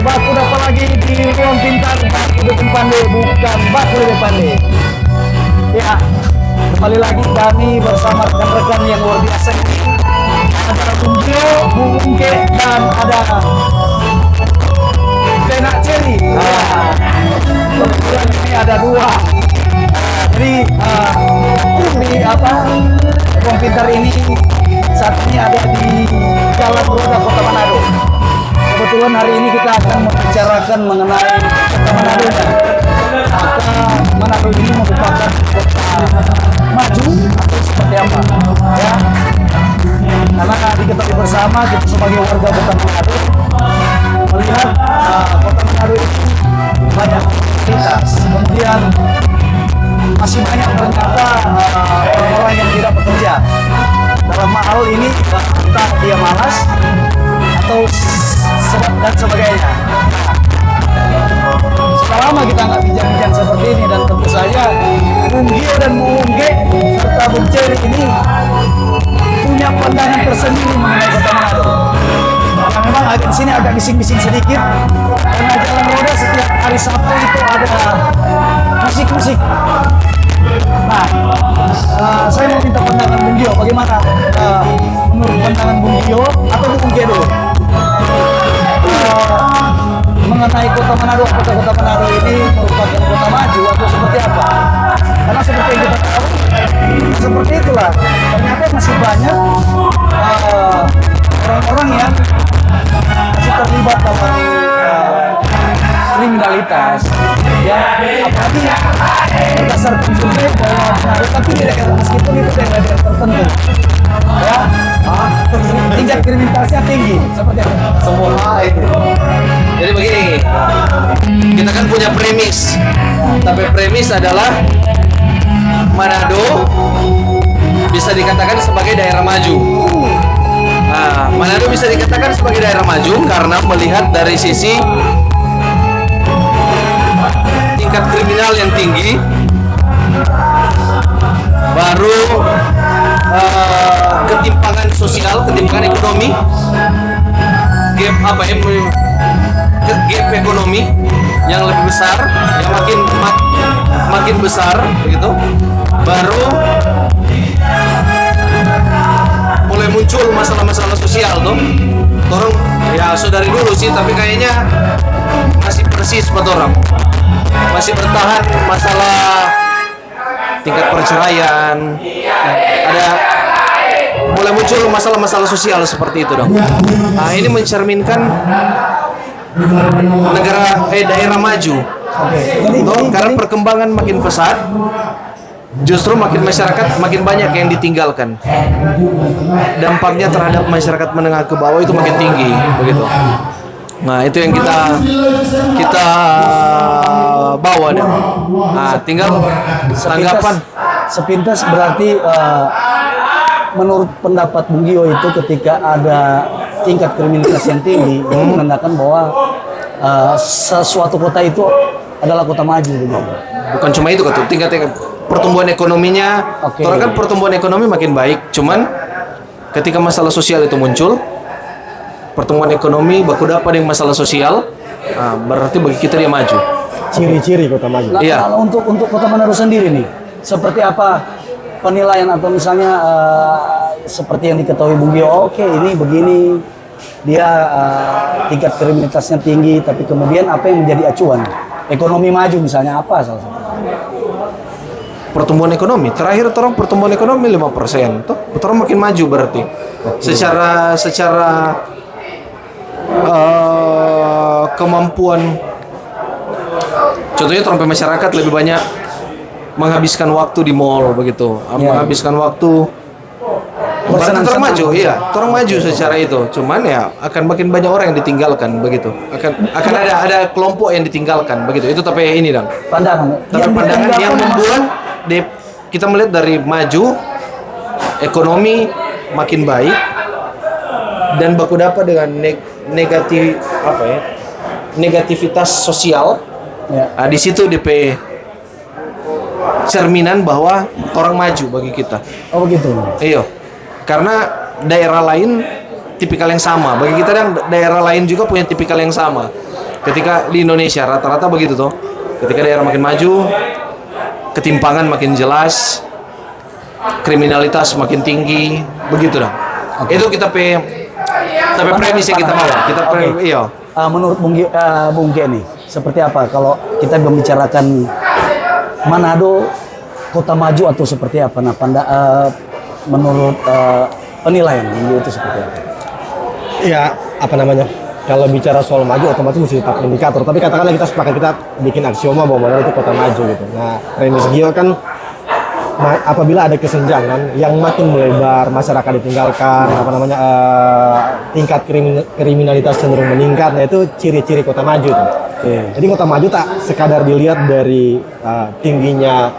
Baku dapat lagi di ruang pintar. Baku lebih pandai, bukan Baku lebih pandai. Ya, kembali lagi kami bersama rekan-rekan yang luar biasa ini. Ada Bung Gio, Bung Ungke, dan ada Tenak Ceri. Kebetulan ini ada dua. Jadi di ruang pintar ini saat ini ada di Jalan Roda Kota Manado. Kebetulan hari ini kita akan membicarakan mengenai Kota Manado. Apakah Manado ini merupakan kota maju atau seperti apa? Ya, karena diketahui bersama kita sebagai warga Kota Manado melihat Kota Manado itu banyak aktivitas, kemudian masih banyak ternyata orang-orang yang tidak bekerja. Dalam hal ini entah dia malas atau dan sebagainya. Selama kita nggak bincang-bincang seperti ini, dan tentu saja Bung Gio dan Bung Ungke serta Bung Ceri ini punya pandangan tersendiri mengenai Kota Manado. Yang memang di sini agak bising-bising sedikit karena Jalan Roda setiap hari Sabtu itu ada musik-musik. Nah, saya mau minta pandangan Bung Gio, bagaimana menurut pandangan Bung Gio atau Bung Ungke dulu mengenai Kota Manado? Apakah Kota Manado ini merupakan kota maju atau seperti apa? Karena seperti yang kita tahu, seperti itulah ternyata masih banyak orang-orang yang masih terlibat dalam kriminalitas, ya, apalagi berdasarkan survei bahwa Manado, tapi meskipun itu daerah tertentu, ya, tingkat kriminalitasnya tinggi, seperti apa? Semua itu. Jadi begini, kita kan punya premis, tapi premis adalah Manado bisa dikatakan sebagai daerah maju. Nah, Manado bisa dikatakan sebagai daerah maju karena melihat dari sisi tingkat kriminal yang tinggi, baru ketimpangan sosial, ketimpangan ekonomi, gap ekonomi yang lebih besar, yang makin besar, begitu, baru mulai muncul masalah-masalah sosial tuh. Orang ya dari dulu sih, tapi kayaknya masih persis buat orang, masih bertahan masalah tingkat perceraian, ada mulai muncul masalah-masalah sosial seperti itu dong. Nah, ini mencerminkan daerah maju. Karena perkembangan makin pesat, justru masyarakat makin banyak yang ditinggalkan. Dampaknya terhadap masyarakat menengah ke bawah itu makin tinggi, begitu. Nah, itu yang kita bawa deh. Nah, tinggal tanggapan sepintas berarti menurut pendapat Bung Gio itu ketika ada tingkat kriminalitas yang tinggi, itu menandakan bahwa sesuatu kota itu adalah kota maju gitu. Bukan cuma itu, tingkat pertumbuhan ekonominya. Orang kan pertumbuhan ekonomi makin baik, cuman ketika masalah sosial itu muncul, pertumbuhan ekonomi baku dapat dengan masalah sosial, berarti bagi kita dia maju. Ciri-ciri kota maju. Nah, iya. Untuk kota Manado sendiri nih, seperti apa penilaian atau misalnya seperti yang diketahui Bung Gio, oke, ini begini, dia tingkat kriminalitasnya tinggi, tapi kemudian apa yang menjadi acuan? Ekonomi maju misalnya apa salah satu? Pertumbuhan ekonomi. Terakhir orang pertumbuhan ekonomi 5%. Tuh, orang makin maju berarti. Secara kemampuan, contohnya orang masyarakat lebih banyak menghabiskan waktu di mall begitu, menghabiskan waktu. Berarti orang maju, iya, orang maju secara itu. Cuman ya akan makin banyak orang yang ditinggalkan begitu. Akan ada kelompok yang ditinggalkan begitu. Itu tapi ini dong. Pandangan yang membuat kita melihat dari maju, ekonomi makin baik, dan baku dapat dengan negativitas sosial. Ya. Nah, di situ DP cerminan bahwa orang maju bagi kita. Oh begitu. Iya. Karena daerah lain tipikal yang sama. Bagi kita yang daerah lain juga punya tipikal yang sama. Ketika di Indonesia rata-rata begitu toh. Ketika daerah makin maju, ketimpangan makin jelas, kriminalitas makin tinggi, begitu dah. Itu kita premis yang kita bawa. Iya. Menurut Bung G nih, seperti apa kalau kita membicarakan Manado kota maju atau seperti apa? Nah, menurut penilaian itu seperti apa? Ya, apa namanya? Kalau bicara soal maju otomatis mesti tetap indikator. Tapi katakanlah kita sepakat kita bikin aksioma bahwa Manado itu kota maju gitu. Nah, premis Gio kan apabila ada kesenjangan yang makin melebar, masyarakat ditinggalkan, apa namanya tingkat kriminalitas cenderung meningkat, nah itu ciri-ciri kota maju tuh. Jadi kota maju tak sekadar dilihat dari tingginya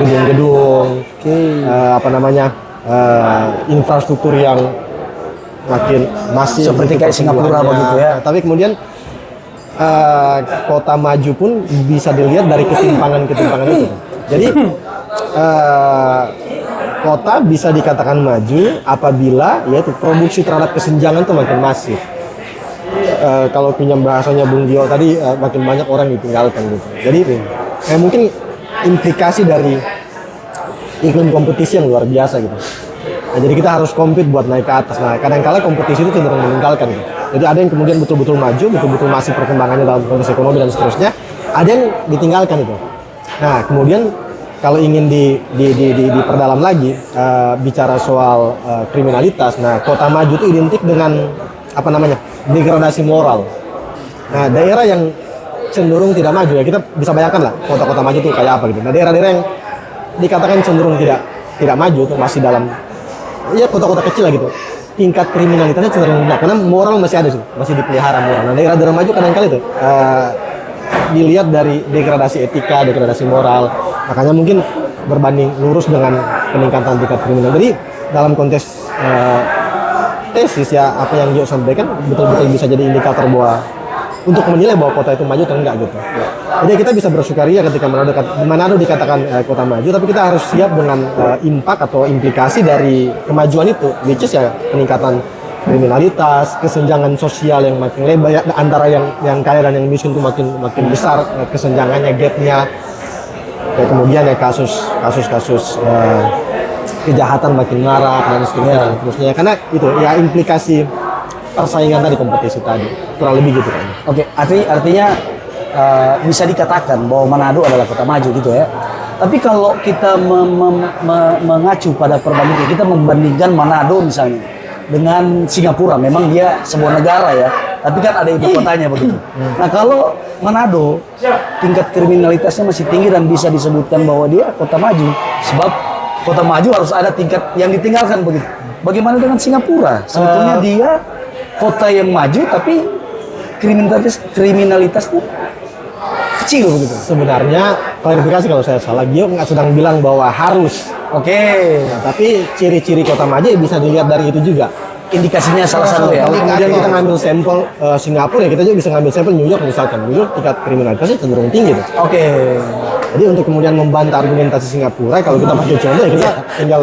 gedung-gedung, apa namanya infrastruktur yang makin masif seperti kayak Singapura begitu ya. Tapi kemudian kota maju pun bisa dilihat dari ketimpangan itu. Jadi kota bisa dikatakan maju apabila yaitu produksi terhadap kesenjangan itu makin masif. Kalau pinjam bahasanya Bung Gio tadi makin banyak orang ditinggalkan gitu. Jadi mungkin implikasi dari iklim kompetisi yang luar biasa gitu. Nah, jadi kita harus compete buat naik ke atas. Nah, kadang-kala kompetisi itu cenderung meninggalkan gitu. Jadi ada yang kemudian betul-betul maju, betul-betul masih perkembangannya dalam konteks ekonomi dan seterusnya. Ada yang ditinggalkan itu. Nah, kemudian kalau ingin diperdalam lagi bicara soal kriminalitas, nah kota maju itu identik dengan apa namanya degradasi moral. Nah, daerah yang cenderung tidak maju ya kita bisa bayangkan lah kota-kota maju itu kayak apa gitu. Nah, daerah-daerah yang dikatakan cenderung tidak maju itu masih dalam ya kota-kota kecil lah gitu. Tingkat kriminalitasnya cenderung rendah karena moral masih ada sih, masih dipelihara moral. Nah, daerah-daerah maju kadang-kala itu dilihat dari degradasi etika, degradasi moral. Makanya mungkin berbanding lurus dengan peningkatan tingkat kriminal. Jadi dalam konteks tesis ya apa yang Gio sampaikan betul-betul bisa jadi indikator bahwa untuk menilai bahwa kota itu maju atau enggak gitu. Jadi kita bisa bersukaria ketika Manado dikatakan kota maju, tapi kita harus siap dengan impact atau implikasi dari kemajuan itu, which is ya peningkatan kriminalitas, kesenjangan sosial yang makin lebar ya, antara yang kaya dan yang miskin itu makin besar kesenjangannya, gapnya. Ya, kemudian ya kasus kejahatan makin marak dan seterusnya. Karena itu ya implikasi persaingan tadi, kompetisi tadi kurang lebih gitu kan. Oke, artinya bisa dikatakan bahwa Manado adalah kota maju gitu ya. Tapi kalau kita mengacu pada perbandingan, kita membandingkan Manado misalnya dengan Singapura, memang dia sebuah negara ya, tapi kan ada ibu kotanya begitu. Nah, kalau Manado tingkat kriminalitasnya masih tinggi dan bisa disebutkan bahwa dia kota maju, sebab kota maju harus ada tingkat yang ditinggalkan begitu. Bagaimana dengan Singapura? Sebetulnya dia kota yang maju tapi kriminalitasnya kecil begitu. Sebenarnya klarifikasi kalau saya salah, Gio nggak sedang bilang bahwa harus. Nah, tapi ciri-ciri kota maju bisa dilihat dari itu juga. Indikasinya salah satu ya. Kalau kemudian kita ngambil sampel Singapura ya kita juga bisa ngambil sampel New York misalkan. New York tingkat kriminalitasnya cenderung tinggi tuh. Jadi untuk kemudian membantah argumentasi Singapura, kalau kita pakai contoh ya kita tinggal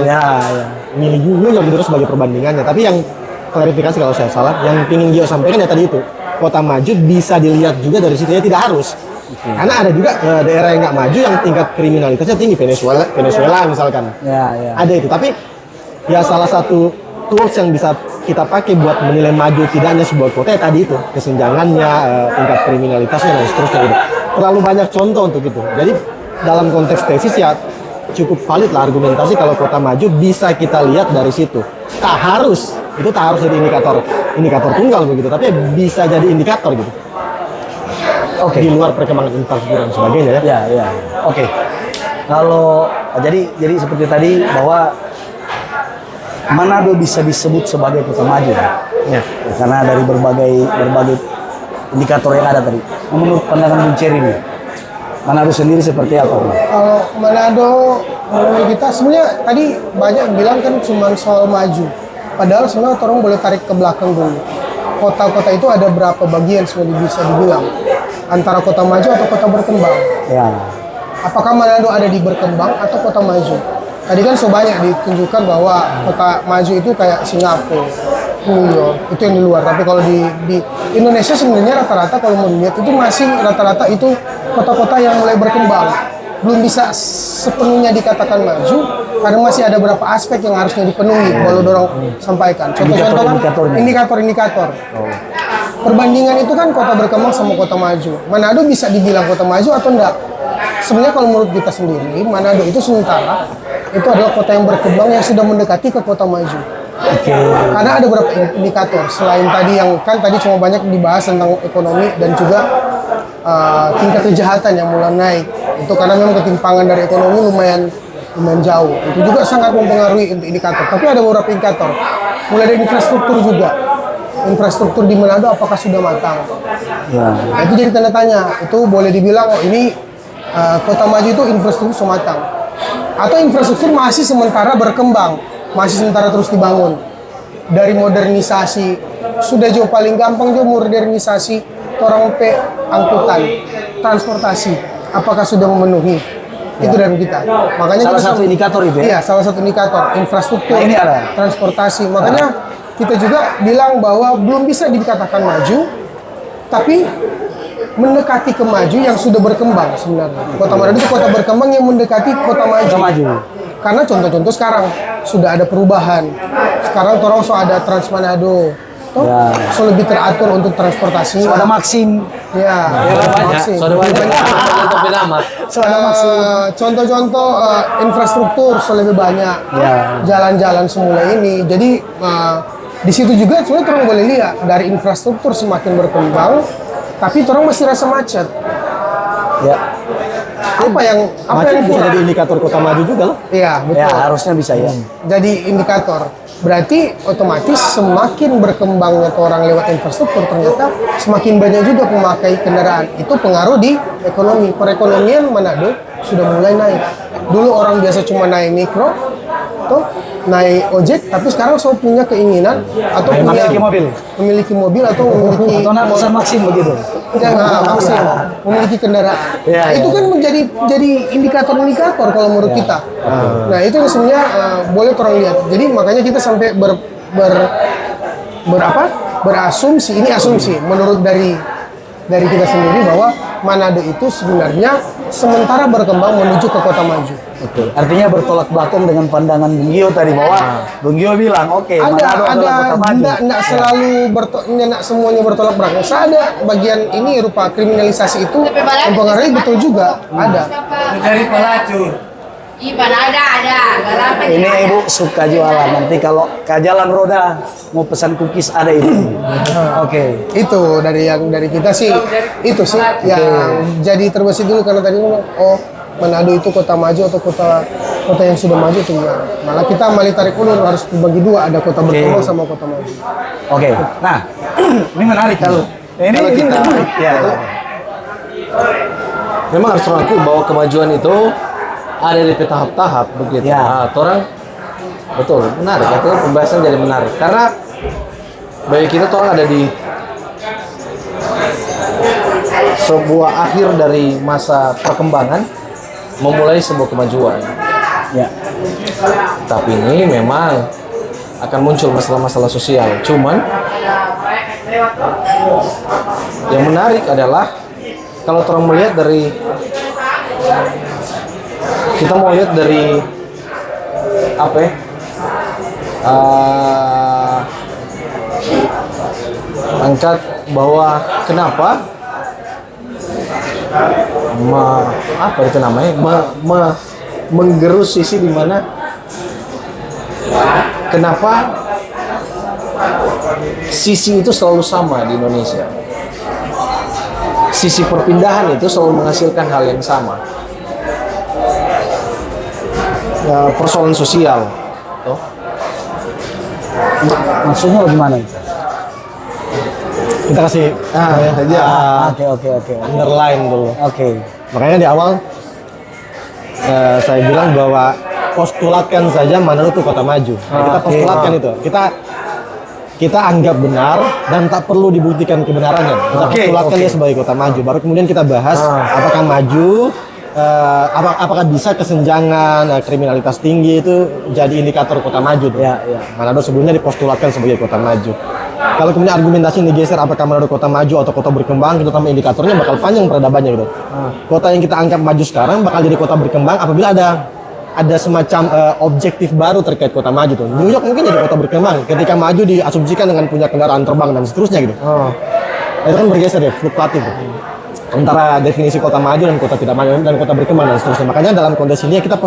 milih New York terus sebagai perbandingannya. Tapi yang klarifikasi kalau saya salah, yang ingin Gio sampaikan ya tadi itu, kota maju bisa dilihat juga dari situ ya, tidak harus. Karena ada juga daerah yang nggak maju yang tingkat kriminalitasnya tinggi, Venezuela misalkan. Ada itu. Tapi ya salah satu tools yang bisa kita pakai buat menilai maju tidaknya sebuah kota ya tadi itu, kesenjangannya, tingkat kriminalitasnya dan seterusnya gitu. Terlalu banyak contoh untuk itu. Jadi dalam konteks tesis ya cukup valid lah argumentasi kalau kota maju bisa kita lihat dari situ. Tak harus jadi indikator tunggal begitu, tapi bisa jadi indikator gitu. Di luar perkembangan infrastruktur dan sebagainya ya. Kalau jadi seperti tadi bahwa Manado bisa disebut sebagai kota maju ya. Karena dari berbagai indikator yang ada tadi. Menurut pandangan Bung Cherry ini, Manado sendiri seperti apa? Kalau Manado menurut kita sebenarnya tadi banyak yang bilang kan cuma soal maju. Padahal sebenarnya orang boleh tarik ke belakang dulu. Kota-kota itu ada berapa bagian sebenarnya bisa dibilang antara kota maju atau kota berkembang. Ya. Apakah Manado ada di berkembang atau kota maju? Tadi kan banyak ditunjukkan bahwa kota maju itu kayak Singapura, New York itu yang di luar. Tapi kalau di Indonesia sebenarnya rata-rata kalau mau dilihat itu masih rata-rata itu kota-kota yang mulai berkembang, belum bisa sepenuhnya dikatakan maju karena masih ada beberapa aspek yang harusnya dipenuhi. Kalau dorong sampaikan contoh-contoh kan indikator-indikator. Perbandingan itu kan kota berkembang sama kota maju. Manado bisa dibilang kota maju atau enggak? Sebenarnya kalau menurut kita sendiri, Manado itu sementara itu adalah kota yang berkembang yang sudah mendekati ke kota maju. Karena ada beberapa indikator selain tadi yang kan tadi cuma banyak dibahas tentang ekonomi dan juga tingkat kejahatan yang mulai naik. Itu karena memang ketimpangan dari ekonomi lumayan jauh. Itu juga sangat mempengaruhi untuk indikator. Tapi ada beberapa indikator. Mulai dari infrastruktur juga. Infrastruktur di Manado apakah sudah matang? Nah, itu jadi tanda tanya. Itu boleh dibilang oh ini kota maju itu infrastruktur sudah matang. Atau infrastruktur masih sementara berkembang, masih sementara terus dibangun. Dari modernisasi sudah jauh paling gampang jauh modernisasi orang angkutan, transportasi. Apakah sudah memenuhi? Itu dari kita. Makanya Salah satu indikator itu ya? Iya, salah satu indikator infrastruktur, Nah, ini ada. transportasi. Makanya kita juga bilang bahwa belum bisa dikatakan maju, tapi mendekati ke maju yang sudah berkembang sebenarnya. Kota Manado itu kota berkembang yang mendekati kota maju. Karena contoh-contoh sekarang sudah ada perubahan. Sekarang orang so ada Trans Manado. Toh, so lebih teratur untuk transportasi. Ada Maxim. Ya, Maxim. Contoh-contoh infrastruktur so lebih banyak. Jalan-jalan semula ini. Jadi di situ juga sebenarnya orang boleh lihat dari infrastruktur semakin berkembang, tapi orang masih rasa macet. Apa yang Bisa kurang? jadi indikator kota maju juga loh. Iya, betul. Ya, harusnya bisa ya. Jadi indikator. Berarti otomatis semakin berkembangnya orang lewat infrastruktur, ternyata semakin banyak juga pemakai kendaraan. Itu pengaruh di ekonomi. Perekonomian Manado sudah mulai naik. Dulu orang biasa cuma naik mikro, tuh naik ojek, tapi sekarang so punya keinginan atau memiliki mobil atau memiliki Atau pesan Maxim begitu. memiliki kendaraan. Ya, Itu kan jadi indikator-indikator kalau menurut kita. Nah itu yang sebenarnya boleh orang lihat. Jadi makanya kita sampai berasumsi, ini asumsi menurut dari kita sendiri bahwa Manado itu sebenarnya sementara berkembang menuju ke kota maju. Oke. Artinya bertolak belakang dengan pandangan Bung Gio tadi bahwa Bung Gio bilang, Manado adalah kota maju. Enggak selalu enggak semuanya bertolak belakang. Ada bagian ini rupa kriminalisasi itu mempengaruhi betul juga ada. Dari pelacur. Ipan ada. Galapa Ini ibu suka jualan. Nanti kalau ke jalan roda mau pesan cookies ada itu. Oke. Itu dari kita sih itu sih yang jadi terbesit dulu karena tadi ngomong Manado itu kota maju atau kota yang sudah maju itu enggak. Malah kita tarik ulur harus dibagi dua, ada kota berkembang sama kota maju. Oke. Nah, ini menarik kalau Kalau kita memang harus mengaku bahwa kemajuan itu ada di tahap-tahap begitu. Ya. Nah, orang betul menarik. Artinya pembahasan jadi menarik karena bagi kita orang ada di sebuah akhir dari masa perkembangan memulai sebuah kemajuan. ya. Tapi ini memang akan muncul masalah-masalah sosial. Cuman yang menarik adalah kalau orang melihat dari kita mau lihat dari apa ya? Angkat bahwa kenapa apa itu namanya menggerus sisi di mana kenapa sisi itu selalu sama di Indonesia, sisi perpindahan itu selalu menghasilkan hal yang sama, persoalan sosial. Maksudnya bagaimana? Kita kasih Oke. underline dulu. Oke. Makanya di awal saya bilang bahwa postulatkan saja Manado itu kota maju. Nah, kita postulatkan itu. Kita anggap benar dan tak perlu dibuktikan kebenarannya. Kita postulatkan dia sebagai kota maju. Baru kemudian kita bahas apakah maju apakah bisa kesenjangan, kriminalitas tinggi itu jadi indikator kota maju tuh? Ya, ya. Manado sebelumnya dipostulatkan sebagai kota maju. Kalau kemudian argumentasi ini digeser apakah Manado kota maju atau kota berkembang, kita tambah indikatornya bakal panjang peradabannya gitu. Kota yang kita anggap maju sekarang bakal jadi kota berkembang apabila ada semacam objektif baru terkait kota maju tuh. New York mungkin jadi kota berkembang ketika maju diasumsikan dengan punya kendaraan terbang dan seterusnya gitu. Itu kan bergeser ya, fluktuatif tuh. Antara definisi kota maju dan kota tidak maju dan kota berkembang dan seterusnya. Makanya dalam konteks ini kita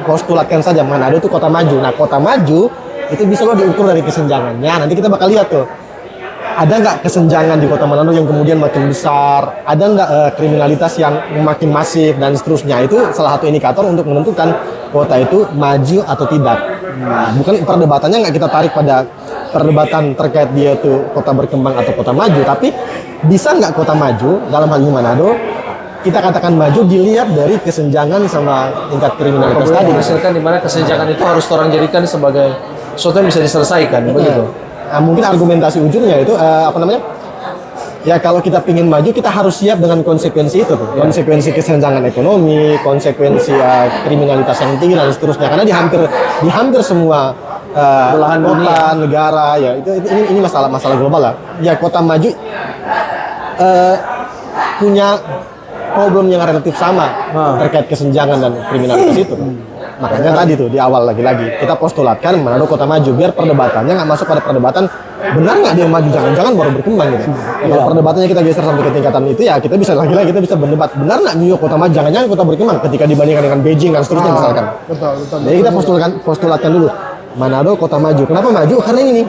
postulatkan saja Manado itu kota maju. Nah, kota maju itu bisa lo diukur dari kesenjangannya. Nanti kita bakal lihat tuh. Ada nggak kesenjangan di kota Manado yang kemudian makin besar? Ada nggak kriminalitas yang makin masif dan seterusnya? Itu salah satu indikator untuk menentukan kota itu maju atau tidak. Bukan perdebatannya nggak kita tarik pada perdebatan terkait dia itu kota berkembang atau kota maju, tapi bisa nggak kota maju dalam hal ini Manado kita katakan maju dilihat dari kesenjangan sama tingkat kriminalitas Kemudian tadi. menghasilkan di mana kesenjangan itu harus orang jadikan sebagai sesuatu yang bisa diselesaikan, begitu. Nah, mungkin argumentasi ujungnya itu ya kalau kita ingin maju kita harus siap dengan konsekuensi itu tuh. Konsekuensi kesenjangan ekonomi, konsekuensi kriminalitas yang tinggi dan seterusnya. Karena di hampir semua Belahan kota, dunia. negara ya ini masalah global lah. Ya kota maju punya problem yang relatif sama terkait kesenjangan dan kriminalitas itu. Makanya tadi tuh di awal lagi-lagi kita postulatkan Manado kota maju biar perdebatannya nggak masuk pada perdebatan benar nggak dia maju, jangan-jangan baru berkembang gitu. Kalau perdebatannya kita geser sampai ke tingkatan itu ya kita bisa kita bisa berdebat benar nggak New York kota maju, jangan-jangan kota berkembang ketika dibandingkan dengan Beijing dan seterusnya misalkan. Betul. Jadi kita postulatkan dulu Manado kota maju. Kenapa maju? Karena ini nih.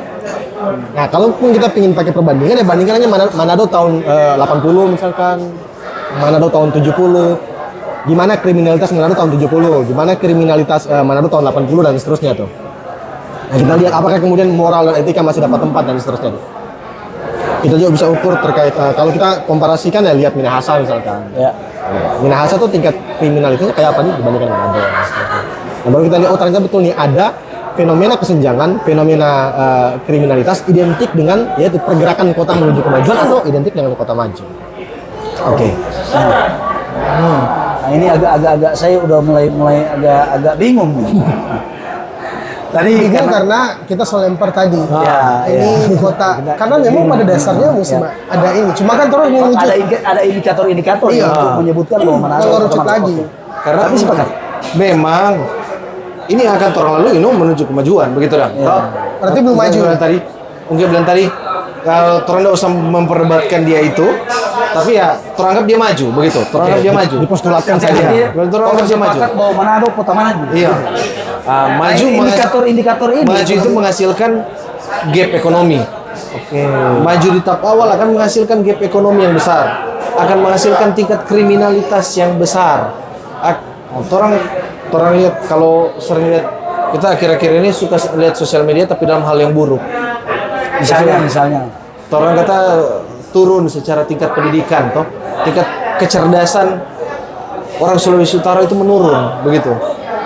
Nah, kalaupun kita ingin pakai perbandingan ya bandingannya Manado tahun 80 misalkan, Manado tahun 70. Di mana kriminalitas Manado tahun 70, di mana kriminalitas Manado tahun 80 dan seterusnya tuh. Nah, kita lihat apakah kemudian moral dan etika masih dapat tempat dan seterusnya tuh. Kita juga bisa ukur terkait kalau kita komparasikan ya lihat Minahasa misalkan. Ya. Minahasa tuh tingkat kriminalitasnya kayak apa nih dibandingkan Manado dan seterusnya. Nah, baru kita lihat oh ternyata betul nih ada fenomena kesenjangan, fenomena kriminalitas identik dengan yaitu pergerakan kota menuju kemajuan atau identik dengan kota maju. Oke. Nah, ini agak saya udah mulai agak bingung nih. Tadi Bingung karena kita soal lempar tadi. Ya, Ini kota karena memang pada dasarnya mesti ada ini. Cuma kan terus menuju ada indikator-indikator Iya. untuk menyebutkan bahwa Manado mengerucut kota lagi. Karena Tapi sepakat. memang ini akan orang lalu ini menuju kemajuan, begitu kan? Berarti belum maju. Mungkin bilang tadi kalau orang tidak usah memperdebatkan dia itu, tapi ya teranggap dia maju, begitu. Teranggap dia maju. Dipostulatkan Jadi saja. Teranggap dia maju. sepakat bahwa Manado kota maju. Iya. Maju indikator ini. maju itu menghasilkan gap ekonomi. Maju di tahap awal akan menghasilkan gap ekonomi yang besar, akan menghasilkan tingkat kriminalitas yang besar. Orang lihat kalau sering lihat kita akhir-akhir ini suka lihat sosial media tapi dalam hal yang buruk. Misalnya. Orang kata turun secara tingkat pendidikan, toh tingkat kecerdasan orang Sulawesi Utara itu menurun, begitu.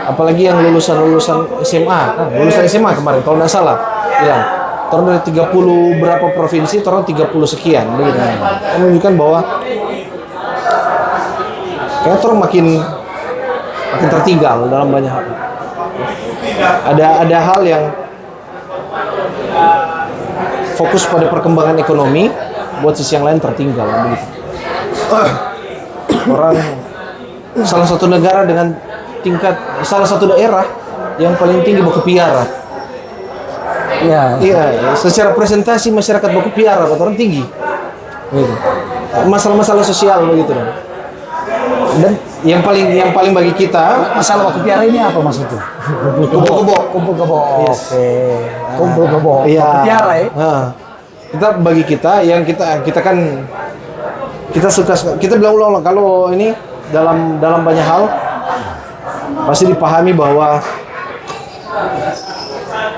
Apalagi yang lulusan SMA, lulusan SMA kemarin kalau nggak salah bilang, orang dari 30 berapa provinsi, orang 30 sekian, begitu. Menunjukkan bahwa kayak orang makin tertinggal dalam banyak hal. Ada hal yang fokus pada perkembangan ekonomi, buat sisi yang lain tertinggal, begitu. Orang salah satu negara dengan salah satu daerah yang paling tinggi baku piara. Iya. Iya, secara presentasi masyarakat baku piara orang tinggi. Begitu. Masalah-masalah sosial begitu kan. Dan yang paling bagi kita Masalah waktu piara ini apa maksudnya? kumpul kebo. Oke. Kumpul kebo. Iya. Waktu piara ya. Bagi kita yang kita kan kita bilang ulang kalau ini dalam banyak hal pasti dipahami bahwa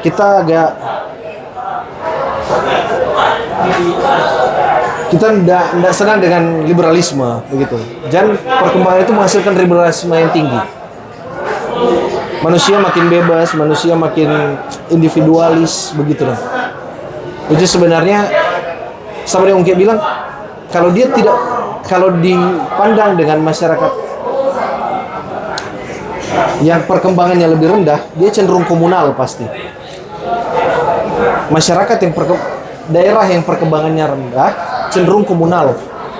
kita tidak senang dengan liberalisme begitu. Dan perkembangan itu menghasilkan liberalisme yang tinggi. Manusia makin bebas, manusia makin individualis begitu lah. Itu sebenarnya sama yang Ungki bilang kalau dipandang dengan masyarakat yang perkembangannya lebih rendah, dia cenderung komunal pasti. Masyarakat yang daerah yang perkembangannya rendah cenderung komunal.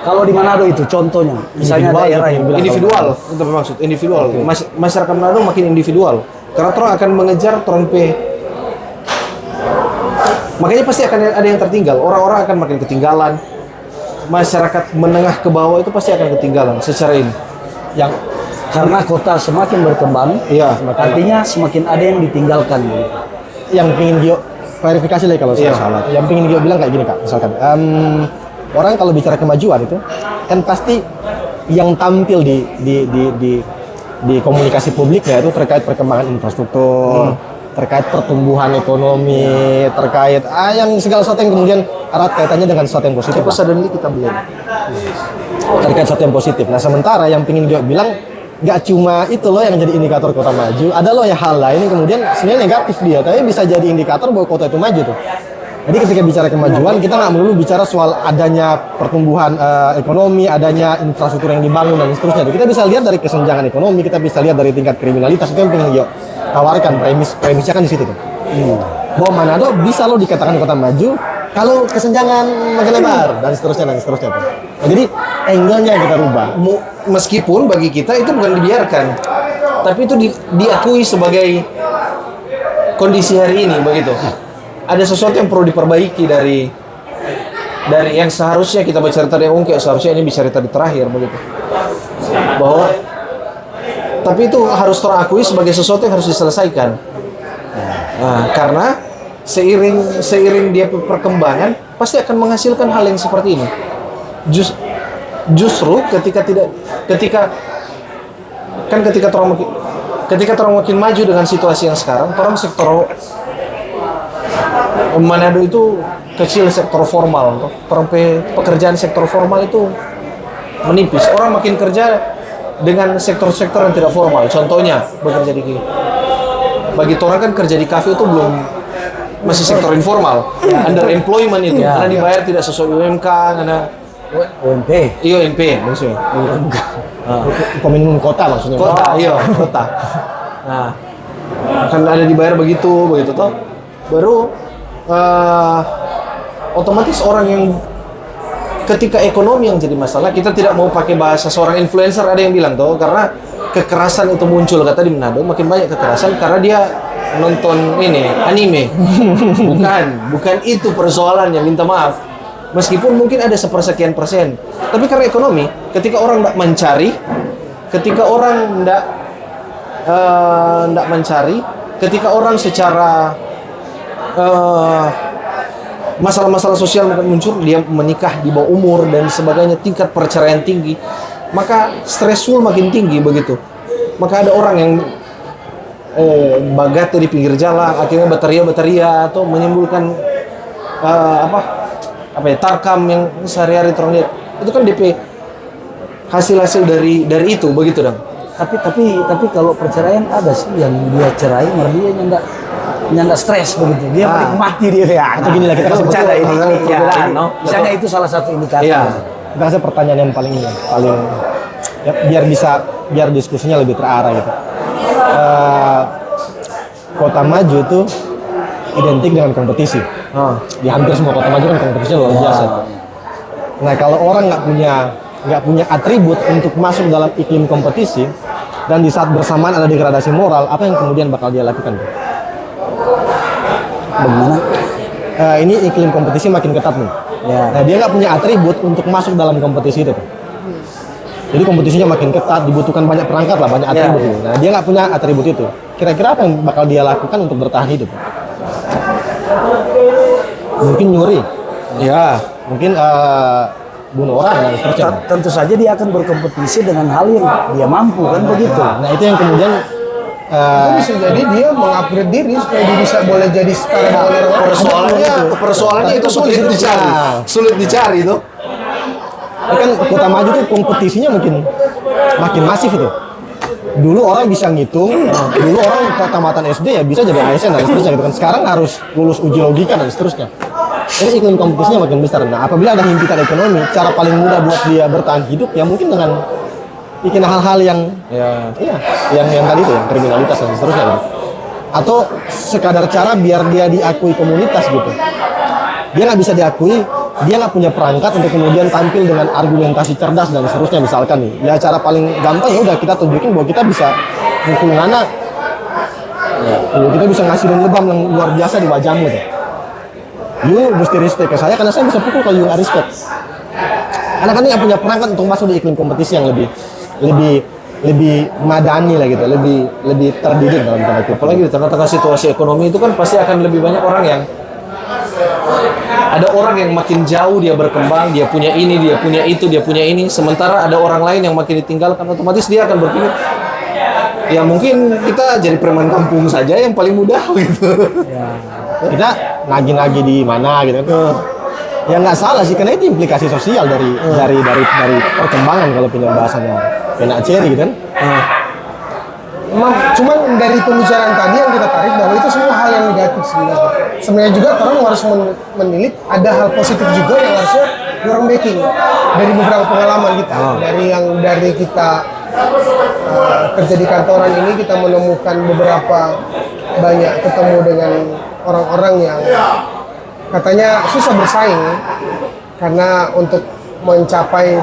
Kalau di Manado itu contohnya, misalnya Individual, daerah yang bilang Individual, itu maksud individual. Masyarakat Manado makin individual. Karena orang akan mengejar trompe. Makanya pasti akan ada yang tertinggal. Orang-orang akan makin ketinggalan. Masyarakat menengah ke bawah itu pasti akan ketinggalan secara ini. yang karena kota semakin berkembang, Iya. artinya semakin ada yang ditinggalkan. Yang pingin Gio klarifikasi lagi kalau saya Iya. salah. Yang pingin Gio bilang kayak gini Kak, misalkan orang kalau bicara kemajuan itu kan pasti yang tampil di komunikasi publiknya itu terkait perkembangan infrastruktur, terkait pertumbuhan ekonomi, terkait yang segala sesuatu yang kemudian erat kaitannya dengan sesuatu yang positif. Apa suddenly kita belum? Terkait sesuatu yang positif. Nah sementara yang pingin Gio bilang nggak cuma itu loh yang jadi indikator kota maju, ada loh yang hal lain yang kemudian sebenarnya negatif dia, tapi bisa jadi indikator bahwa kota itu maju tuh. Jadi ketika bicara kemajuan, kita nggak melulu bicara soal adanya pertumbuhan ekonomi, adanya infrastruktur yang dibangun dan seterusnya. Kita bisa lihat dari kesenjangan ekonomi, kita bisa lihat dari tingkat kriminalitas, itu yang pengen Gio tawarkan, premisnya kan di situ tuh. Bahwa Manado bisa loh dikatakan kota maju kalau kesenjangan makin lebar dan seterusnya tuh. Nah, jadi angle-nya yang kita rubah. Meskipun bagi kita itu bukan dibiarkan, tapi itu diakui sebagai kondisi hari ini begitu. Ada sesuatu yang perlu diperbaiki dari yang seharusnya kita bercerita dari ungkit, seharusnya ini bercerita di terakhir begitu. Bahwa tapi itu harus terakui sebagai sesuatu yang harus diselesaikan. Nah, karena seiring dia perkembangan pasti akan menghasilkan hal yang seperti ini. Justru ketika orang makin maju dengan situasi yang sekarang, orang sektor Manado itu kecil sektor formal, pekerjaan sektor formal itu menipis. Orang makin kerja dengan sektor-sektor yang tidak formal. Contohnya bekerja bagi orang kan kerja di kafe itu masih sektor informal, underemployment itu, karena dibayar tidak sesuai UMK, karena UMP. Iya UMP maksudnya. Upah minimum kota maksudnya. Kota. Nah, kan ada dibayar begitu toh. Baru otomatis orang yang ketika ekonomi yang jadi masalah, kita tidak mau pakai bahasa seorang influencer, ada yang bilang tuh, karena kekerasan itu muncul kata di Manado, makin banyak kekerasan karena dia nonton ini anime. bukan itu persoalannya, minta maaf. Meskipun mungkin ada sepersekian persen, tapi karena ekonomi, ketika orang tidak mencari, ketika orang secara masalah-masalah sosial muncul, dia menikah di bawah umur dan sebagainya, tingkat perceraian tinggi, maka stressful makin tinggi begitu. Maka ada orang yang bagate di pinggir jalan, akhirnya bataria atau menimbulkan tarkam yang sehari-hari terang lihat. Itu kan DP hasil dari itu begitu dong. Tapi kalau perceraian ada sih yang dia cerai, malah dia nggak stres begitu, dia menikmati dia ya. Atau gini lah, kita kasih bercanda ini perbedaan, no? misalnya itu salah satu indikator. Iya. Kita kasih pertanyaan yang paling ya, biar diskusinya lebih terarah gitu. Kota maju itu identik dengan kompetisi. Di hampir semua kota maju kan kompetisinya luar biasa. Nah kalau orang nggak punya atribut untuk masuk dalam iklim kompetisi, dan di saat bersamaan ada degradasi moral, apa yang kemudian bakal dia lakukan? Bagaimana? Ini iklim kompetisi makin ketat nih. Ya. Nah dia nggak punya atribut untuk masuk dalam kompetisi itu. Jadi kompetisinya makin ketat, dibutuhkan banyak perangkat lah, banyak atribut. Ya. Nah dia nggak punya atribut itu. Kira-kira apa yang bakal dia lakukan untuk bertahan hidup? Mungkin nyuri, Ya. mungkin bunuh orang dan seterusnya. Tentu saja dia akan berkompetisi dengan hal yang dia mampu kan begitu. Nah itu yang kemudian Itu bisa jadi dia mengupgrade diri supaya dia bisa boleh jadi setara dengan orang lain. Persoalannya itu sulit dicari tuh. kan kota maju tuh kompetisinya makin masif itu. Dulu orang bisa ngitung, dulu orang tamatan SD ya bisa jadi ASN dan seterusnya gitu kan. Sekarang harus lulus uji logika dan seterusnya. Jadi iklim kompetisinya makin besar. Nah, apabila ada himpitan ekonomi, cara paling mudah buat dia bertahan hidup ya mungkin dengan bikin hal-hal yang Ya. iya, yang tadi itu, yang kriminalitas dan seterusnya gitu. Atau sekadar cara biar dia diakui komunitas gitu. Dia nggak bisa diakui, dia nggak punya perangkat untuk kemudian tampil dengan argumentasi cerdas dan seterusnya misalkan nih. Ya cara paling gampang ya udah kita tunjukin bahwa kita bisa mukul ngana. Ya, kita bisa ngasihin lebam yang luar biasa di wajahmu tuh. You mesti respect ke saya karena saya bisa pukul kalau you nggak respect. Karena kan nggak punya perangkat untuk masuk di iklim kompetisi yang lebih madani lah gitu, lebih terdidik dalam tanda kutip. Apalagi di tengah-tengah situasi ekonomi itu kan pasti akan lebih banyak orang yang ada orang yang makin jauh dia berkembang, dia punya ini, dia punya itu, dia punya ini. Sementara ada orang lain yang makin ditinggalkan, otomatis dia akan berpikir, ya mungkin kita jadi preman kampung saja yang paling mudah gitu. Kita nagi-nagi di mana gitu kan. Ya nggak salah sih karena itu implikasi sosial dari perkembangan kalau punya bahasanya Penak Cherry gitu kan. Cuman dari pembicaraan tadi yang kita tarik bahwa itu semua hal yang negatif sebenarnya. Sebenarnya juga orang harus menilik ada hal positif juga yang harusnya orang backing dari beberapa pengalaman kita. Dari kita kerja di kantoran ini kita menemukan beberapa banyak ketemu dengan orang-orang yang katanya susah bersaing karena untuk mencapai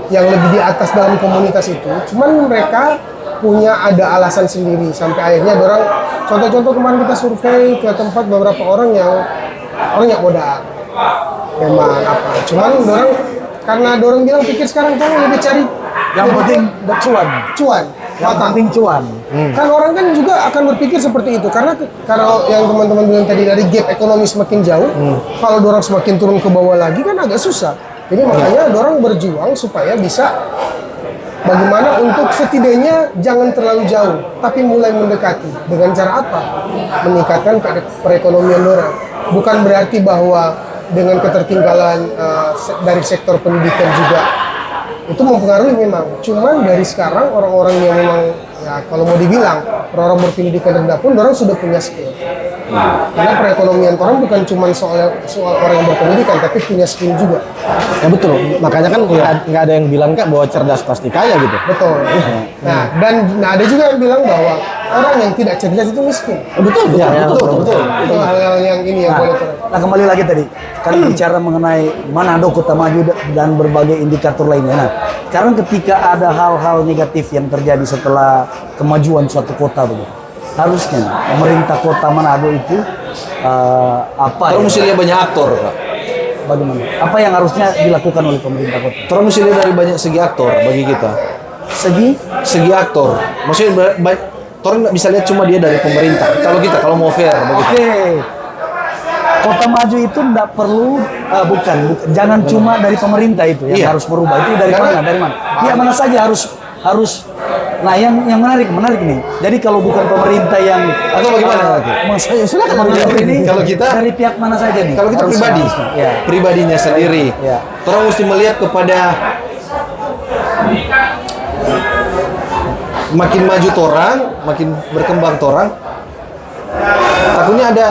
yang lebih di atas dalam komunitas itu. Cuman mereka punya ada alasan sendiri sampai akhirnya orang contoh-contoh kemarin kita survei ke tempat beberapa orang yang bodak memang apa. Cuman orang karena orang bilang pikir sekarang kamu lebih cari Yang penting cuan. Yang penting cuan. Kan orang kan juga akan berpikir seperti itu karena kalau yang teman-teman bilang tadi dari gap ekonomi semakin jauh, kalau dorang semakin turun ke bawah lagi kan agak susah. Jadi makanya dorang berjuang supaya bisa bagaimana untuk setidaknya jangan terlalu jauh, tapi mulai mendekati. Dengan cara apa? Meningkatkan perekonomian dorang. Bukan berarti bahwa dengan ketertinggalan dari sektor pendidikan juga itu mempengaruhi memang. Cuman dari sekarang orang-orang yang memang ya kalau mau dibilang orang-orang berpendidikan rendah pun orang sudah punya skill. Karena perekonomian orang bukan cuma soal orang yang berpendidikan tapi punya skill juga. Ya betul. Makanya kan nggak ada yang bilang Kak bahwa cerdas pasti kaya gitu. Betul. Nah, ada juga yang bilang bahwa orang yang tidak cerdas itu miskin. Betul. Itu hal-hal yang ini yang boleh terjadi. Nah kembali lagi tadi, kan bicara mengenai Manado, Kota Maju dan berbagai indikator lainnya. Nah, sekarang ketika ada hal-hal negatif yang terjadi setelah kemajuan suatu kota begitu, harusnya pemerintah Kota Manado itu apa? Terus mesti lihat banyak aktor, Pak. Bagaimana? Apa yang harusnya dilakukan oleh pemerintah kota? Terus mesti lihat dari banyak segi aktor bagi kita. Segi aktor. Maksudnya orang nggak bisa lihat cuma dia dari pemerintah. Kalau mau fair begitu. Oke. Kota Maju itu tidak perlu bukan jangan cuma dari pemerintah itu yang harus berubah. Itu dari mana? Dari mana? Ya mana saja harus. Nah yang menarik nih. Jadi kalau bukan pemerintah yang Atau bagaimana? silakan ini. Kalau kita dari pihak mana saja nih? Kalau kita pribadi, pribadinya sendiri, orang mesti melihat kepada makin maju torang, makin berkembang torang. Takutnya ada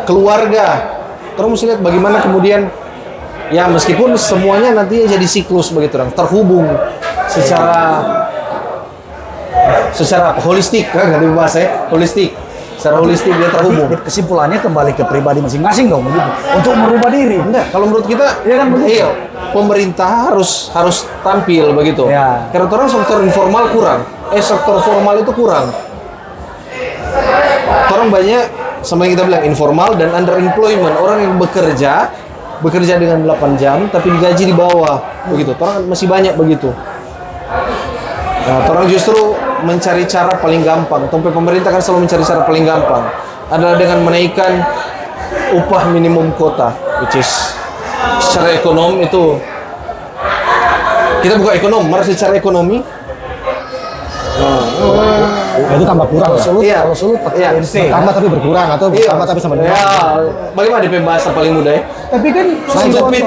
keluarga. Terus mesti lihat bagaimana kemudian ya meskipun semuanya nantinya jadi siklus begitu orang terhubung secara holistik kan nggak bahasa ya holistik. Secara holistik dia terhubung. Tapi kesimpulannya kembali ke pribadi masing-masing dong begitu. Untuk merubah diri. Enggak, kalau menurut kita ya kan begitu. Iya, pemerintah harus tampil begitu. Ya. Karena orang sektor informal kurang. Sektor formal itu kurang. Orang banyak sama yang kita bilang informal dan underemployment, orang yang bekerja dengan 8 jam tapi digaji di bawah begitu. Orang masih banyak begitu. Nah, orang justru mencari cara paling gampang. Sampai pemerintah kan selalu mencari cara paling gampang adalah dengan menaikkan upah minimum kota, which is secara ekonom itu kita bukan ekonom, malah secara ekonomi itu tambah kurang. Iya, Tambah tapi berkurang atau tambah tapi sama dengan. Ya, bagaimana di bahasa paling mudah ya? Tapi kan Sempit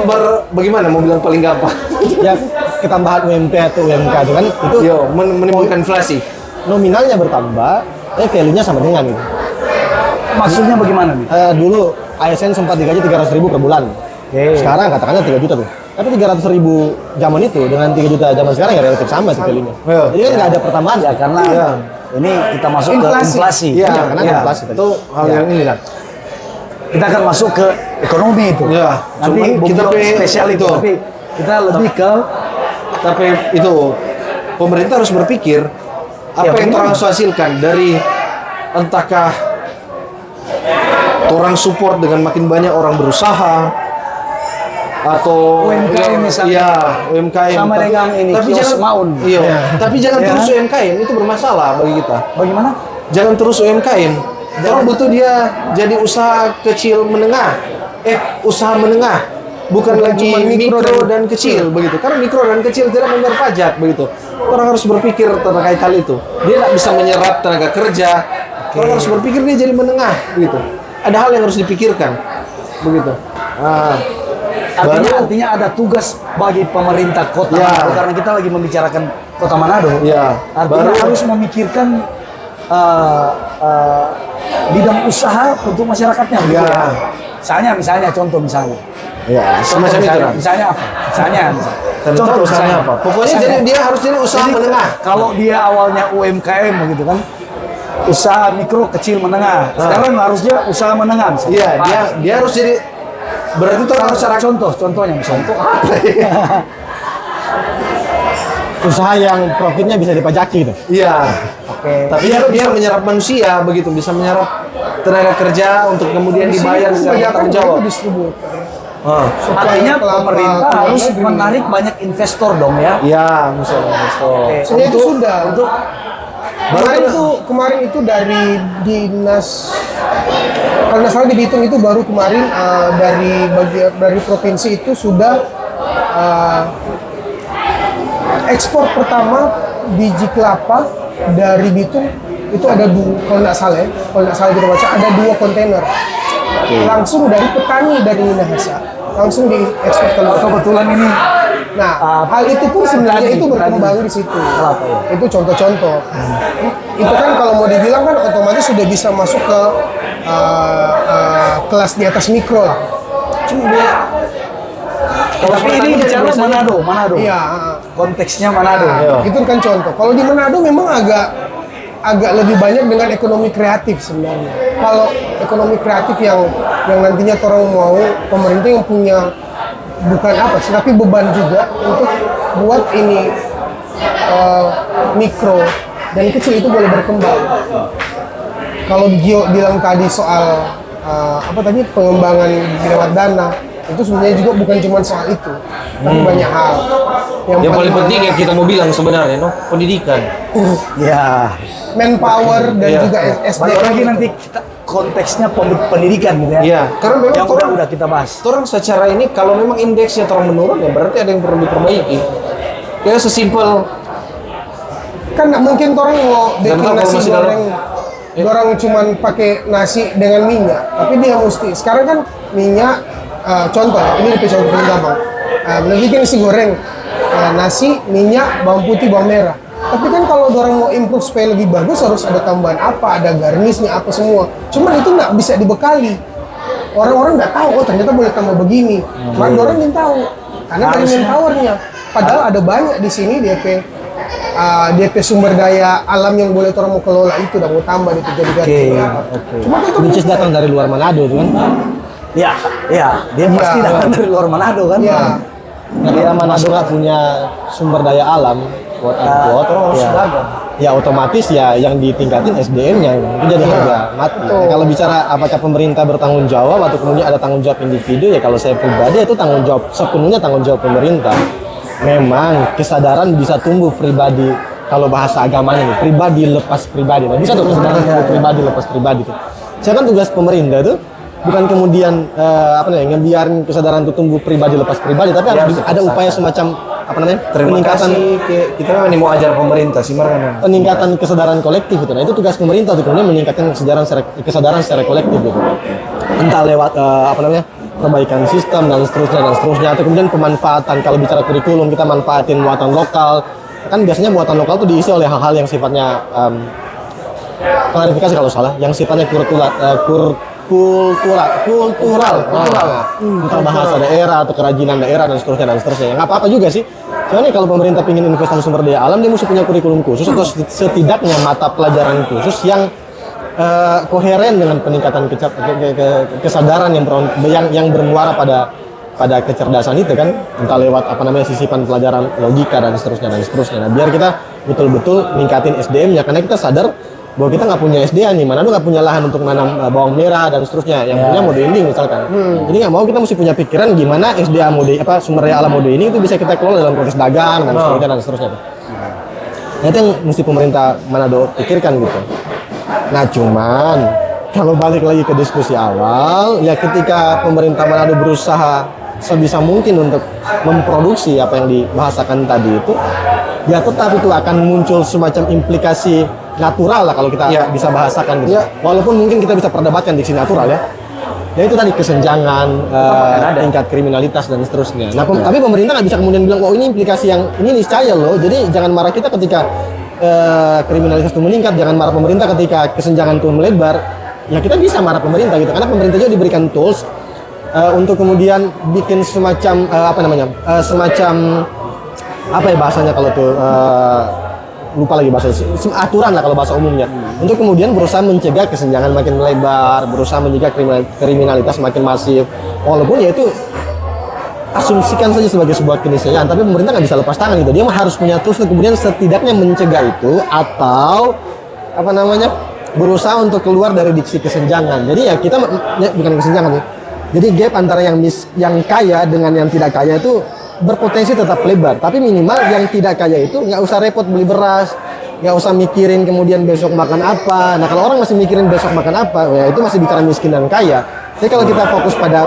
bagaimana mau bilang paling gampang? Ya ketambahan UMP atau UMK itu kan itu menimbulkan inflasi. Nominalnya bertambah, tapi value-nya sama dengan gitu. Maksudnya bagaimana nih? Dulu ASN sempat digaji 300.000 per bulan. Sekarang katakanlah 3 juta tuh. Tapi 300.000 zaman itu dengan 3 juta zaman sekarang ya relatif sama sih value-nya. Iya. Jadi kan nggak ada pertambahan Ya karena ini kita masuk ke inflasi. Iya, karena ada inflasi tadi. Itu hal yang ini kan. Kita akan masuk ke ekonomi itu. Ya, Nanti cuman kita kita spesial itu. itu. Tapi kita lebih ke Tapi itu pemerintah harus berpikir apa Ya, yang benar. orang hasilkan dari entahkah orang support dengan makin banyak orang berusaha atau UMKM misalnya. Iya, UMKM. Sama dengan ini, tapi kios jangan maun. Iya, tapi jangan Ya. terus UMKM, itu bermasalah bagi kita. bagaimana? Jangan terus UMKM. Orang butuh dia jadi usaha kecil menengah. Usaha menengah. Bukan lagi cuma mikro dan kecil begitu. Karena mikro dan kecil tidak membayar pajak begitu. Orang harus berpikir terkait hal itu. Dia tidak bisa menyerap tenaga kerja. Orang harus berpikir dia jadi menengah begitu. Ada hal yang harus dipikirkan begitu. Nah, Artinya ada tugas bagi pemerintah kota Ya. Manado karena kita lagi membicarakan kota Manado. Ya, Artinya baru- harus memikirkan bidang usaha untuk masyarakatnya. gitu Ya. Misalnya contoh misalnya. ya semacam itu. Kan. Misalnya apa? Misalnya. Contoh misalnya apa? Pokoknya Misalnya. jadi dia harus jadi usaha Jadi, menengah. Kalau dia awalnya UMKM begitu kan, usaha mikro kecil menengah. Sekarang harusnya usaha menengah. misalnya. Iya, dia harus jadi berarti itu harus secara Contohnya misalnya. usaha yang profitnya bisa dipajaki gitu. Iya. Oke. Tapi dia menyerap manusia begitu, bisa menyerap tenaga kerja untuk kemudian dibayar secara tanggung jawab. Itu distributor. Artinya Kelapa, pemerintah kelapa harus negeri. menarik banyak investor dong ya. Iya, misalnya investor. Sebenarnya itu sudah. Untuk Kemarin itu dari dinas, kalau nggak salah dihitung itu baru kemarin dari provinsi itu sudah ekspor pertama biji kelapa dari Bitung itu ada kalau nggak salah kita baca ada 2 kontainer langsung dari petani dari Minahasa langsung diekspor ke luar. kebetulan ini Nah, hal itu pun sebenarnya itu berkembang di situ. Kelapa, ya. Itu contoh-contoh. Itu kan kalau mau dibilang kan otomatis sudah bisa masuk ke kelas di atas mikro lah. Cuma dia tapi ini bicara Manado. iya, Konteksnya Manado. itu kan contoh. Kalau di Manado memang agak lebih banyak dengan ekonomi kreatif sebenarnya. Kalau ekonomi kreatif yang nantinya orang mau pemerintah yang punya bukan apa sih, tapi beban juga untuk buat ini mikro dan kecil itu boleh berkembang. Kalau Gio bilang tadi soal pengembangan lewat dana, itu sebenarnya juga bukan cuma soal itu, tapi banyak hal. Yang paling penting yang kita mau bilang sebenarnya, pendidikan. Ya. manpower dan Iya. juga Balik SDM. lagi nanti kita konteksnya pendidikan gitu ya. Iya, karena memang yang udah kita bahas. orang secara ini kalau memang indeksnya orang menurun ya berarti ada yang perlu diperbaiki. Ya sesimpel Kan nggak mungkin orang mau Dan bikin kalau nasi masih dalam- goreng orang cuman pakai nasi dengan minyak, tapi dia mesti sekarang kan minyak contoh ya, ini lebih contoh paling gampang. Bikin nasi goreng nasi, minyak, bawang putih, bawang merah. Tapi kan kalau orang mau improve supaya lebih bagus harus ada tambahan apa, ada garnisnya apa semua. Cuman itu nggak bisa dibekali. Orang-orang nggak tahu, oh ternyata boleh tambah begini. Cuman orang ingin tahu, karena dari manpowernya. Padahal ada banyak di sini DP sumber daya alam yang boleh orang mau kelola itu dan mau tambah itu jadi Cuma kan itu Which is datang dari luar Manado tuh kan. Ya, dia pasti datang dari luar Manado kan. ya. Karena Manado nggak punya sumber daya alam buat import, orang harus ya, dagang. ya otomatis ya yang ditingkatin SDM-nya itu jadi harga mati. Nah, kalau bicara apakah pemerintah bertanggung jawab atau kemudian ada tanggung jawab individu, ya kalau saya pribadi itu tanggung jawab sepenuhnya tanggung jawab pemerintah. Memang kesadaran bisa tumbuh pribadi, kalau bahasa agamanya nih, pribadi lepas pribadi. Nah, bisa tuh kesadaran tumbuh pribadi lepas pribadi tuh. Saya kan tugas pemerintah tuh bukan kemudian ngebiarin kesadaran itu tumbuh pribadi lepas pribadi, tapi harus ada upaya semacam peningkatan kita memang mau ajar pemerintah sih Marana. peningkatan kesadaran kolektif itu. Nah, itu tugas pemerintah tuh kemudian meningkatkan kesadaran secara kolektif gitu. Entah lewat perbaikan sistem dan seterusnya atau kemudian pemanfaatan. Kalau bicara kurikulum kita manfaatin muatan lokal. Kan biasanya muatan lokal tuh diisi oleh hal-hal yang sifatnya klarifikasi kalau salah, yang sifatnya kultural. Entah bahasa daerah atau kerajinan daerah dan seterusnya. Nggak apa-apa juga sih. Soalnya kalau pemerintah ingin investasi sumber daya alam, dia mesti punya kurikulum khusus atau setidaknya mata pelajaran khusus yang koheren dengan peningkatan kesadaran yang bermuara pada kecerdasan itu kan, entah lewat sisipan pelajaran logika dan seterusnya. Nah, biar kita betul-betul ningkatin SDM-nya, karena kita sadar bahwa kita nggak punya SDA nih, Manado nggak punya lahan untuk nanam bawang merah dan seterusnya, yang punya mode inding misalkan. Jadi nggak mau, kita mesti punya pikiran gimana SDA sumber daya alam mode ini itu bisa kita kelola dalam proses dagang dan seterusnya. Nah, itu yang mesti pemerintah Manado pikirkan gitu. Nah, cuman kalau balik lagi ke diskusi awal, ya ketika pemerintah Manado berusaha sebisa mungkin untuk memproduksi apa yang dibahasakan tadi itu, ya tetap itu akan muncul semacam implikasi natural lah kalau kita bisa bahasakan gitu. Walaupun mungkin kita bisa perdebatkan diksi natural ya. Ya itu tadi kesenjangan, tingkat kriminalitas dan seterusnya. Nah, tapi pemerintah nggak bisa kemudian bilang, oh ini implikasi yang ini niscaya loh. Jadi jangan marah kita ketika kriminalitas itu meningkat, jangan marah pemerintah ketika kesenjangan itu melebar. Ya kita bisa marah pemerintah gitu, karena pemerintah juga diberikan tools untuk kemudian bikin semacam apa ya bahasanya kalau tuh lupa lagi bahasanya, aturan lah kalau bahasa umumnya, untuk kemudian berusaha mencegah kesenjangan makin melebar, berusaha mencegah kriminalitas makin masif. Walaupun ya itu asumsikan saja sebagai sebuah keniscayaan, tapi pemerintah nggak bisa lepas tangan gitu. Dia harus punya tools untuk kemudian setidaknya mencegah itu, atau berusaha untuk keluar dari diksi kesenjangan. Jadi ya kita bukan kesenjangan ya. Jadi gap antara yang kaya dengan yang tidak kaya itu berpotensi tetap lebar. Tapi minimal yang tidak kaya itu nggak usah repot beli beras, nggak usah mikirin kemudian besok makan apa. Nah, kalau orang masih mikirin besok makan apa, ya itu masih bicara miskin dan kaya. Jadi kalau kita fokus pada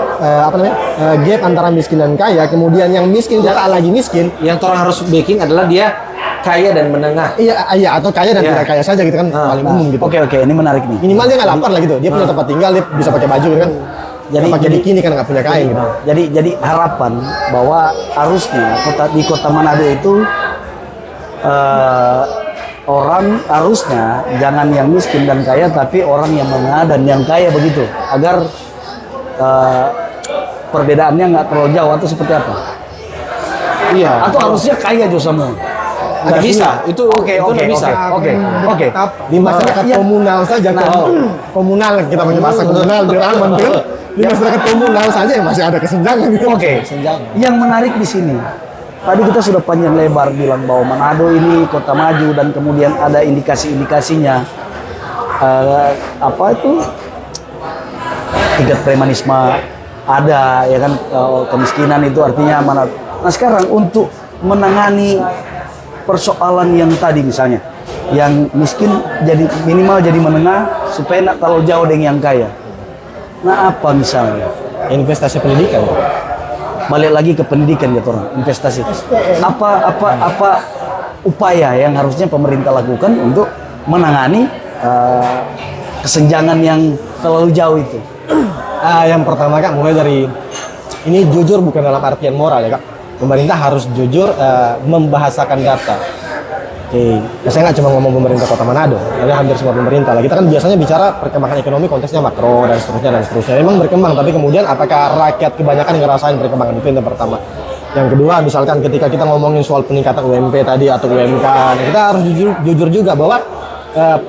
gap antara miskin dan kaya, kemudian yang miskin tidak lagi miskin, yang orang harus backing adalah dia kaya dan menengah. Iya, atau kaya dan tidak kaya saja gitu kan, paling umum gitu. Oke, ini menarik nih. Minimal dia nggak lapar lah gitu. Dia punya tempat tinggal, dia bisa pakai baju gitu kan. Jadi bikini kan nggak punya kain gitu. Jadi harapan bahwa harusnya di kota Manado itu orang harusnya jangan yang miskin dan kaya, tapi orang yang menengah dan yang kaya begitu, agar perbedaannya nggak terlalu jauh atau seperti apa? Iya. Atau harusnya kaya juga semua? Nggak bisa. Itu nggak bisa. Oke. Di masyarakat komunal saja, komunal kita pakai bahasa komunal biar aman kan. Di masyarakat komunal saja yang masih ada kesenjangan. Oke. Yang menarik di sini, tadi kita sudah panjang lebar bilang bahwa Manado ini kota maju dan kemudian ada indikasi-indikasinya tingkat premanisme ada, ya kan, kemiskinan itu artinya Manado. Nah, sekarang untuk menangani persoalan yang tadi misalnya, yang miskin jadi minimal jadi menengah supaya nak terlalu jauh dengan yang kaya. Nah, apa misalnya? Investasi pendidikan. Balik lagi ke pendidikan ya, orang investasi. Apa upaya yang harusnya pemerintah lakukan untuk menangani kesenjangan yang terlalu jauh itu? Yang pertama Kak, mulai dari ini jujur bukan dalam artian moral ya Kak. Pemerintah harus jujur membahasakan data. Saya nggak cuma ngomong pemerintah Kota Manado, tapi hampir semua pemerintah lah. Kita kan biasanya bicara perkembangan ekonomi konteksnya makro dan seterusnya. Memang berkembang, tapi kemudian apakah rakyat kebanyakan ngerasain perkembangan itu yang pertama. Yang kedua, misalkan ketika kita ngomongin soal peningkatan UMP tadi atau UMK, nah kita harus jujur juga bahwa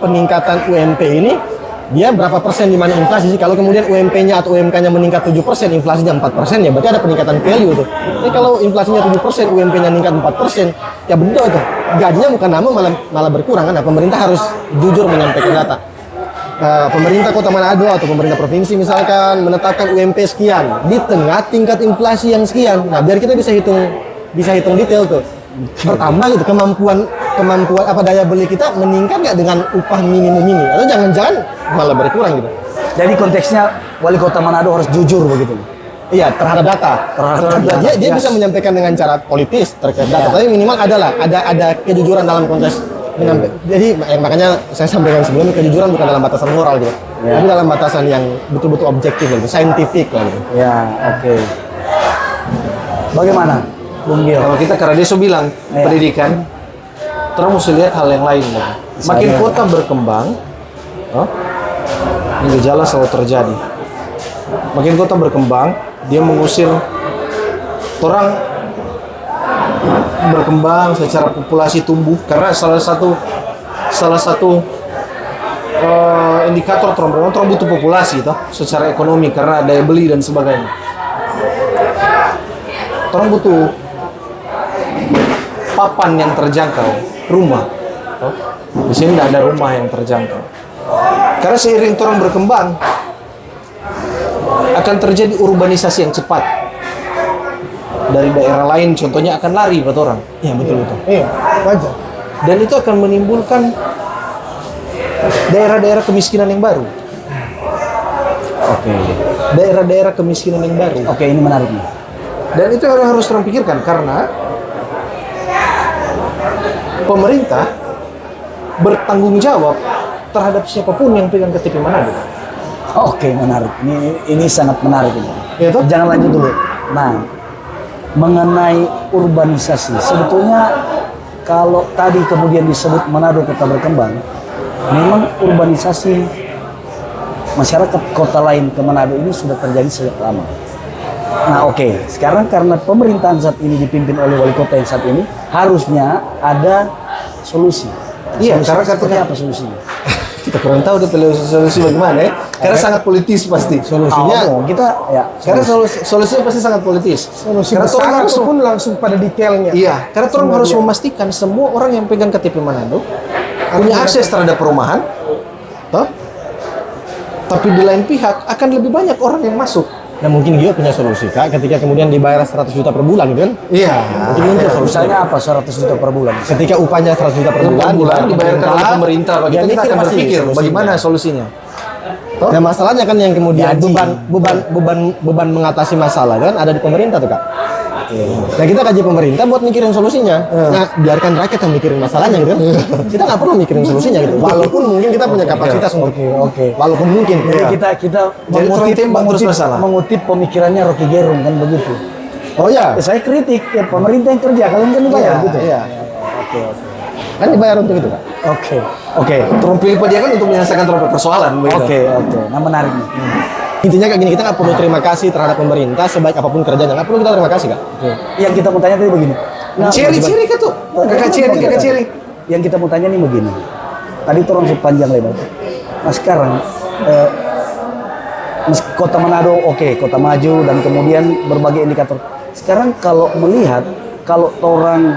peningkatan UMP ini dia berapa persen di mana inflasi sih? Kalau kemudian UMP-nya atau UMK-nya meningkat 7%, inflasinya 4%, ya berarti ada peningkatan value tuh. Jadi kalau inflasinya 7%, UMP-nya meningkat 4%, ya benar tuh. Gajinya bukan nambah malah berkurang kan. Nah, pemerintah harus jujur menyampaikan data. Pemerintah Kota Manado atau pemerintah provinsi misalkan menetapkan UMP sekian di tengah tingkat inflasi yang sekian. Nah, biar kita bisa hitung detail tuh. Pertama gitu, kemampuan daya beli kita meningkat nggak dengan upah minimum ini, atau jangan-jangan malah berkurang gitu. Jadi konteksnya wali kota Manado harus jujur begitu. Iya, terhadap data. Dia bisa menyampaikan dengan cara politis terkait data, tapi minimal ada kejujuran dalam konteks menyampaikan. Jadi makanya saya sampaikan sebelumnya, kejujuran bukan dalam batasan moral gitu, tapi dalam batasan yang betul-betul objektif gitu, saintifik lah gitu. Ya, oke. Bagaimana, Bung Gio? Kalau kita karena dia bilang pendidikan, terus mesti lihat hal yang lain. Makin kota berkembang, ini gejala selalu terjadi. makin kota berkembang, dia mengusir orang berkembang secara populasi tumbuh karena salah satu indikator orang butuh populasi toh secara ekonomi karena daya beli dan sebagainya. Orang butuh papan yang terjangkau, rumah. Toh. Di sini tidak ada rumah yang terjangkau. Karena seiring orang berkembang akan terjadi urbanisasi yang cepat. Dari daerah lain contohnya akan lari buat orang. Iya betul. Iya, wajar. Dan itu akan menimbulkan daerah-daerah kemiskinan yang baru. Oke. Daerah-daerah kemiskinan yang baru. Oke, ini menarik nih. Dan itu yang harus orang pikirkan karena pemerintah bertanggung jawab terhadap siapapun yang pegang KTP Manado. Oke, menarik. Ini sangat menarik ini. Ya, toh? Jangan lanjut dulu. Nah, mengenai urbanisasi, sebetulnya kalau tadi kemudian disebut Manado kota berkembang, memang urbanisasi masyarakat kota lain ke Manado ini sudah terjadi sejak lama. Nah, oke, sekarang karena pemerintahan saat ini dipimpin oleh wali kota yang saat ini, harusnya ada solusi. Iya, Solusi karena seperti katanya- apa solusinya? Kita kurang tahu deh solusi bagaimana ya. Karena sangat politis pasti. Solusinya Kita ya Karena solusinya pasti sangat politis. Solusi Karena besar orang harus ataupun langsung pada detailnya. Iya, karena orang harus memastikan semua orang yang pegang KTP Manado punya akses terhadap perumahan, toh? Tapi di lain pihak akan lebih banyak orang yang masuk. dan mungkin Gio punya solusi Kak ketika kemudian dibayar 100 juta per bulan gitu kan. Iya. Mungkin muncul solusinya. misalnya apa 100 juta per bulan? Ketika upahnya 100 juta per bulan, dibayarkan oleh pemerintah, ya kita mikir akan pasti berpikir solusinya. bagaimana solusinya. Nah masalahnya kan yang kemudian Gaji. beban mengatasi masalah kan ada di pemerintah tuh Kak. Nah kita kaji pemerintah buat mikirin solusinya. Nah biarkan rakyat yang mikirin masalahnya gitu. Kita nggak perlu mikirin solusinya gitu. Walaupun mungkin kita punya kapasitas untuk. Oke. Walaupun mungkin. Jadi kita Jadi orang tembak terus masalah. mengutip pemikirannya Rocky Gerung kan begitu. Oh ya. Saya kritik ya pemerintah yang kerja, kalian kan dibayar gitu. Iya. Oke. Kan dibayar untuk itu Kak. Oke. Orang pilih dia kan untuk menyelesaikan persoalan. Oke. Nah menarik nih. Intinya kayak gini, kita nggak perlu terima kasih terhadap pemerintah sebaik apapun kerjanya, nggak perlu kita terima kasih Kak. Yang kita mau tanya tadi begini. Nah, Ciri-ciri kan tuh. Kakak ciri. Yang kita mau tanya nih begini. Tadi turun sepanjang lebar. Nah sekarang kota Manado oke, kota maju dan kemudian berbagai indikator. Sekarang kalau melihat kalau orang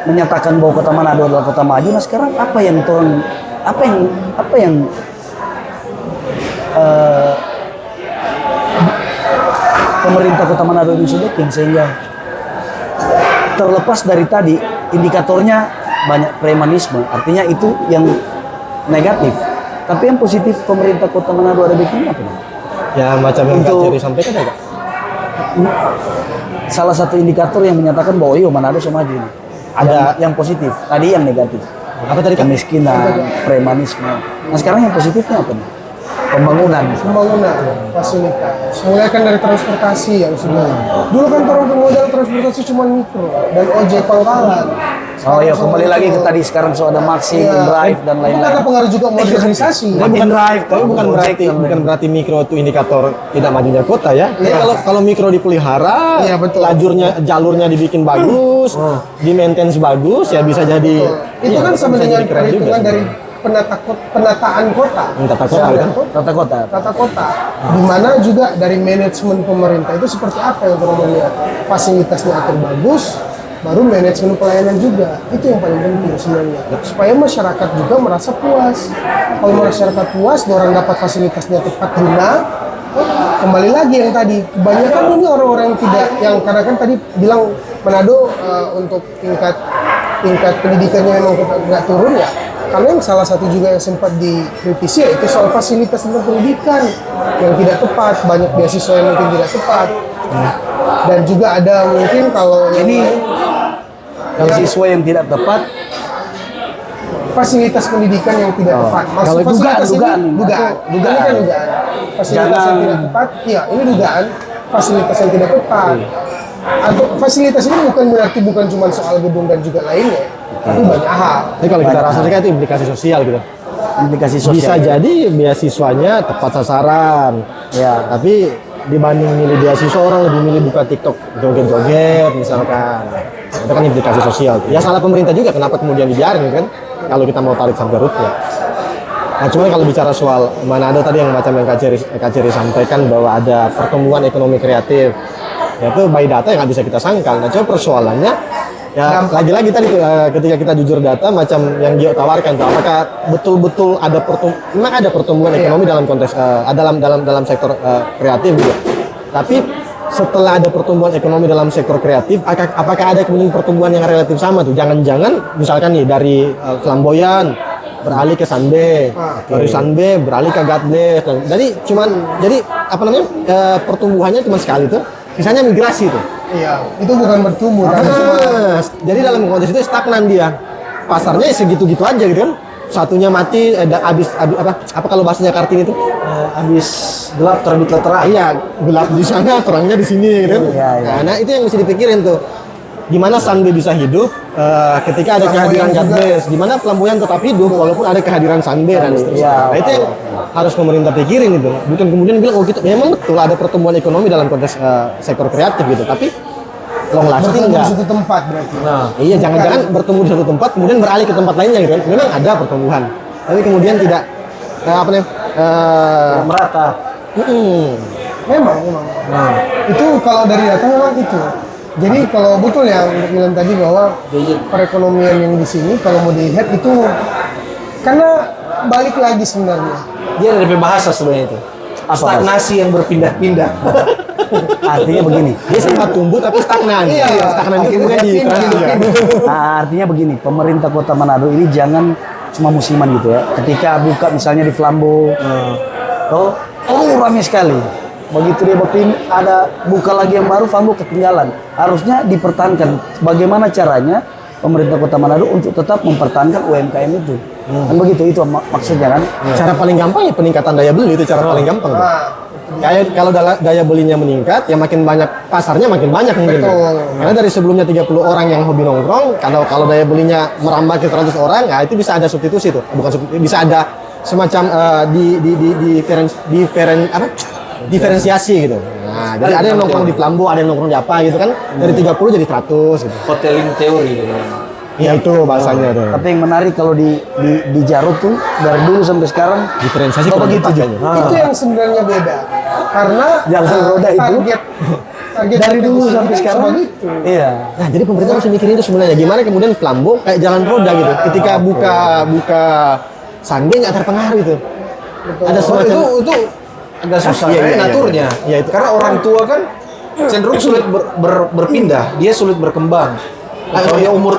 menyatakan bahwa kota Manado adalah kota maju, nah sekarang apa yang pemerintah kota Manado ini sudah bikin sehingga terlepas dari tadi indikatornya banyak premanisme, artinya itu yang negatif. Tapi yang positif pemerintah kota Manado ada bikin apa? Ya macam yang Kak Untuk- Jerry sampaikan ya Kak. Salah satu indikator yang menyatakan bahwa iya Manado so maju ini. Ada- yang positif, tadi yang negatif. Apa tadi Kak? Kemiskinan, premanisme. Nah sekarang yang positifnya apa nih? Pembangunan. Pembangunan fasilitas mulai kan dari transportasi yang sudah dulu kan orang modal transportasi cuma mikro dan ojek pangkalan. Oh iya, kembali lagi ke tadi sekarang so ada Maxi, Drive dan Itu karena lain-lain. pengaruh juga modernisasi. Tapi bukan berarti mikro itu indikator tidak majunya kota ya. Jadi kalau mikro dipelihara, Iya, betul. jalurnya dibikin bagus, di maintenance bagus, ya bisa jadi. Itu iya, kan sama bisa dengan jadi keren juga perhitungan dari penataan kota. Tata kota, kan? Tata kota. Tata kota, di mana juga dari manajemen pemerintah itu seperti apa yang perlu melihat fasilitasnya akan bagus, baru manajemen pelayanan juga itu yang paling penting sebenarnya supaya masyarakat juga merasa puas. Kalau masyarakat puas, orang dapat fasilitasnya tepat guna. Kembali lagi yang tadi, kebanyakan ini orang-orang yang tidak, yang karena kan tadi bilang Manado untuk tingkat pendidikannya memang nggak turun ya. Karena yang salah satu juga yang sempat dikritisi yaitu soal fasilitas tentang pendidikan yang tidak tepat, banyak beasiswa yang mungkin tidak tepat, dan juga ada mungkin kalau Ini yang siswa yang tidak tepat. fasilitas pendidikan yang tidak tepat. Maksud Kalau fasilitas dugaan, ini dugaan. Ini dugaan. kan dugaan. Fasilitas yang tidak tepat, iya ini dugaan fasilitas yang tidak tepat. Atau fasilitas ini bukan cuma soal gedung dan juga lainnya, tapi banyak hal. Jadi kalau kita rasakan itu implikasi sosial gitu. Implikasi sosial. Bisa jadi beasiswanya tepat sasaran, Ya. tapi dibanding milih beasiswa orang lebih milih buka TikTok joget-joget misalkan. Itu kan implikasi sosial. Ya salah pemerintah juga kenapa kemudian dibiarin kan? Kalau kita mau tarik sampai rootnya. Nah, cuman kalau bicara soal Manado tadi yang macam yang Kak Ceri sampaikan bahwa ada pertumbuhan ekonomi kreatif, ya itu by data yang nggak bisa kita sangkal. Nah, cuma persoalannya ya lagi-lagi tadi ketika kita jujur data macam yang Gio tawarkan tuh, apakah betul-betul memang ada pertumbuhan ekonomi dalam konteks dalam sektor kreatif gitu. Tapi setelah ada pertumbuhan ekonomi dalam sektor kreatif, apakah ada kemudian pertumbuhan yang relatif sama tuh? Jangan-jangan misalkan nih dari flamboyan beralih ke Sanbe, dari Sanbe beralih ke God Bless. Jadi apa namanya pertumbuhannya cuma sekali tuh, sisanya migrasi tuh. Iya, itu bukan bertumbuh. Jadi dalam konteks itu stagnan dia. Pasarnya segitu-gitu aja gitu kan. Satunya mati, habis apa kalau bahasanya Kartini itu Habis gelap terbit terang. iya, gelap di sana, terangnya di sini gitu kan. Iya. Nah, itu yang mesti dipikirin tuh. Gimana Sanbe bisa hidup ketika ada kehadiran God Bless, gimana flamboyan tetap hidup walaupun ada kehadiran Sanbe dan seterusnya. Nah, itu yang harus pemerintah pikirin itu. Bukan kemudian bilang oh gitu, memang betul ada pertumbuhan ekonomi dalam konteks sektor kreatif gitu, tapi long lasting Bertumbuh enggak. di satu tempat berarti. Nah, iya jangan-jangan bertumbuh di satu tempat kemudian beralih ke tempat lainnya gitu kan. Memang ada pertumbuhan, tapi kemudian tidak Merata. Memang. Itu kalau dari data memang itu. Jadi kalau betul yang bilang tadi bahwa perekonomian yang di sini kalau mau dilihat itu karena balik lagi sebenarnya. Dia ada DP bahasa sebenarnya itu. Stagnasi yang berpindah-pindah. Artinya begini. dia sempat tumbuh tapi stagnan. Iya, Stagnan itu kemudian pindah. Artinya begini, pemerintah Kota Manado ini jangan cuma musiman gitu ya. Ketika buka misalnya di Flambo, ramai sekali. Begitu dia ada buka lagi yang baru, Flambo ketinggalan. Harusnya dipertahankan. Bagaimana caranya pemerintah Kota Manado untuk tetap mempertahankan UMKM itu? Kan begitu, itu maksudnya kan? Cara paling gampang ya peningkatan daya beli itu cara paling gampang. Tuh. Kayak kalau daya belinya meningkat, ya makin banyak pasarnya makin banyak mungkin. Betul. Karena dari sebelumnya 30 orang yang hobi nongkrong, kalau daya belinya merambah ke 100 orang, nah itu bisa ada substitusi tuh. Bukan substitusi, bisa ada semacam diferensiasi gitu. Nah, jadi ada yang nongkrong di Flambo, ada yang nongkrong di apa gitu kan. Dari 30 jadi 100 gitu. Hoteling teori gitu. Ya itu bahasanya tuh. Tapi yang menarik kalau di Jarut tuh dari dulu sampai sekarang Diferensiasi Oh, kurang begitu, tepat Jan. kayaknya. Itu yang sebenarnya beda. Karena Jalan roda itu target dari dulu di sini sampai kan sekarang. begitu. Iya. Nah, jadi pemerintah harus mikirin itu sebenarnya gimana kemudian Flambo kayak jalan roda gitu. Ketika buka Sanbe nggak terpengaruh itu. Ada semacam itu agak susah Iya, kan iya, ngaturnya. iya, itu. Karena orang tua kan cenderung sulit berpindah, dia sulit berkembang. Kalau dia umur